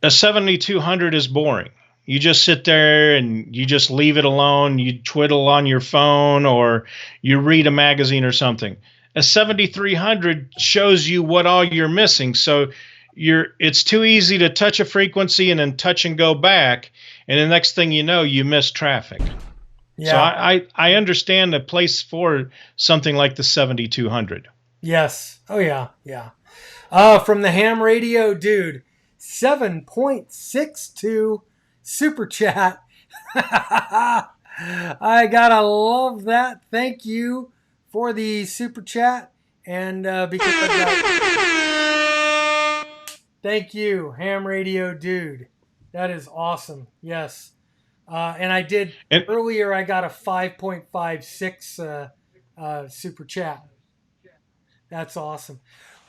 a 7200 is boring. You just sit there and you just leave it alone. You twiddle on your phone or you read a magazine or something. A 7300 shows you what all you're missing. So it's too easy to touch a frequency and then touch and go back. And the next thing you know, you miss traffic. Yeah. So I understand the place for something like the 7200. Yes. Oh, yeah. Yeah. From the ham radio dude, 7.62 super chat. I gotta love that. Thank you for the super chat. And because of that, thank you, ham radio dude. That is awesome. Yes. And I did earlier, I got a 5.56 super chat. That's awesome.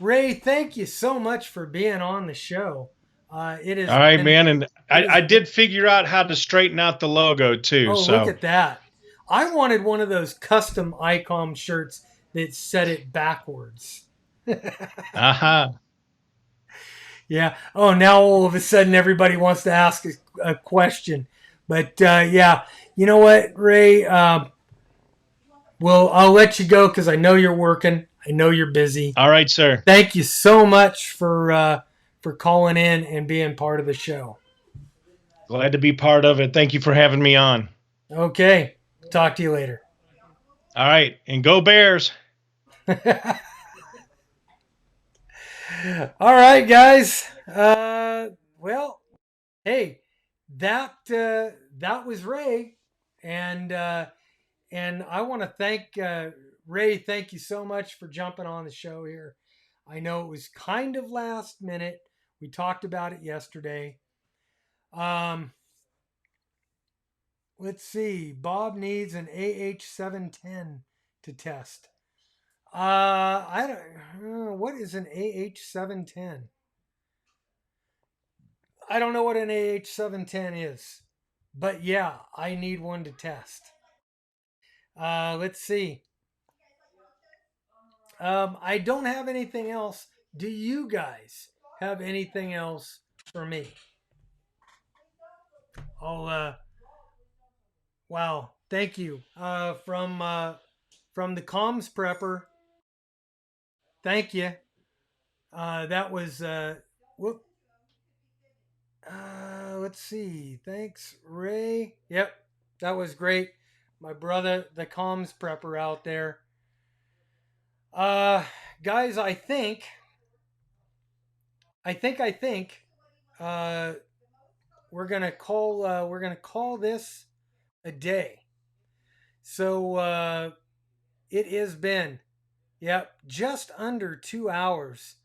Ray, thank you so much for being on the show. It is all right, man. And I did figure out how to straighten out the logo too. Oh, so look at that. I wanted one of those custom Icom shirts that set it backwards. Uh-huh. Yeah. Oh, now all of a sudden everybody wants to ask a question. But yeah, you know what, Ray? Well, I'll let you go because I know you're working. I know you're busy. All right, sir. Thank you so much for calling in and being part of the show. Glad to be part of it. Thank you for having me on. Okay. Talk to you later. All right. And go Bears. All right, guys. Well, hey, that was Ray, and I want to thank Ray. Thank you so much for jumping on the show here. I know it was kind of last minute. We talked about it yesterday. Let's see. Bob needs an AH710 to test. I don't. What is an AH710? I don't know what an AH710 is, but yeah, I need one to test. Let's see. I don't have anything else. Do you guys have anything else for me? Oh, wow. Thank you. From the comms prepper. Thank you. That was whoop. Let's see. Thanks, Ray. Yep, that was great. My brother, the comms prepper out there. Guys, I think. We're gonna call this a day. So it has been, yep, just under 2 hours.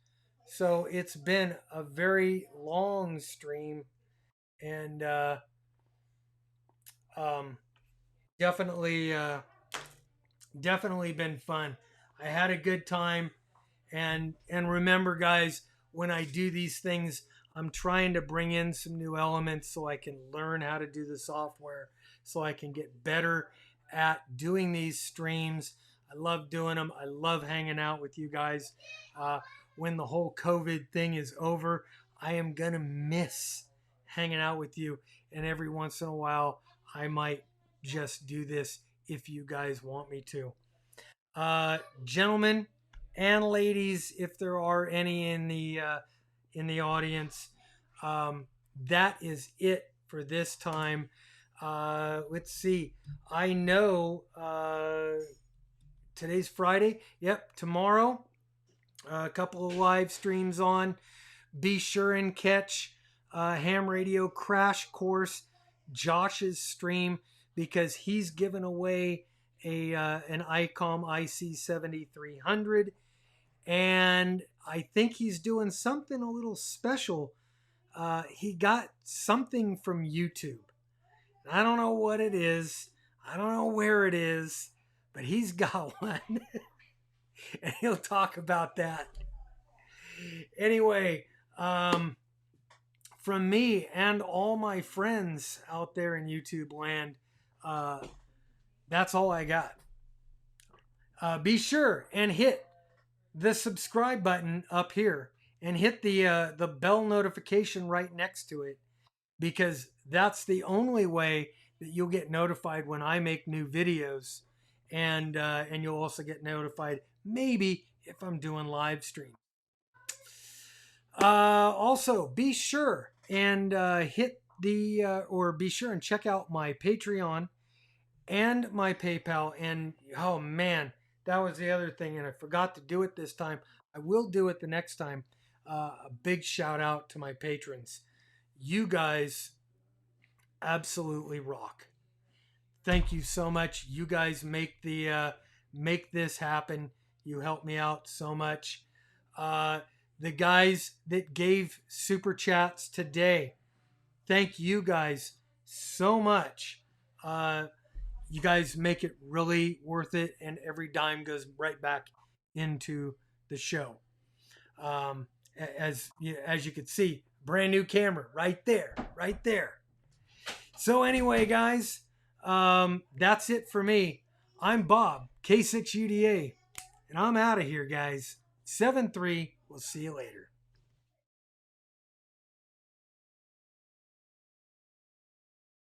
So it's been a very long stream, and definitely been fun. I had a good time, and remember, guys, when I do these things, I'm trying to bring in some new elements so I can learn how to do the software, so I can get better at doing these streams. I love doing them. I love hanging out with you guys. When the whole COVID thing is over, I am going to miss hanging out with you. And every once in a while, I might just do this if you guys want me to. Gentlemen and ladies, if there are any in the audience, that is it for this time. Let's see. I know today's Friday. Yep, tomorrow a couple of live streams on. Be sure and catch Ham Radio Crash Course, Josh's stream, because he's given away an Icom IC7300, and I think he's doing something a little special. He got something from YouTube. I don't know what it is. I don't know where it is, but he's got one. And he'll talk about that. Anyway, from me and all my friends out there in YouTube land, that's all I got. Be sure and hit the subscribe button up here and hit the bell notification right next to it, because that's the only way that you'll get notified when I make new videos, and you'll also get notified maybe if I'm doing live stream. Also, be sure and be sure and check out my Patreon and my PayPal. And oh man, that was the other thing, and I forgot to do it this time. I will do it the next time. A big shout out to my patrons. You guys absolutely rock. Thank you so much. You guys make this happen. You help me out so much. The guys that gave super chats today, thank you guys so much. You guys make it really worth it, and every dime goes right back into the show. As you can see, brand new camera right there. So anyway, guys, that's it for me. I'm Bob, K6UDA, and I'm out of here, guys. 7-3. We'll see you later.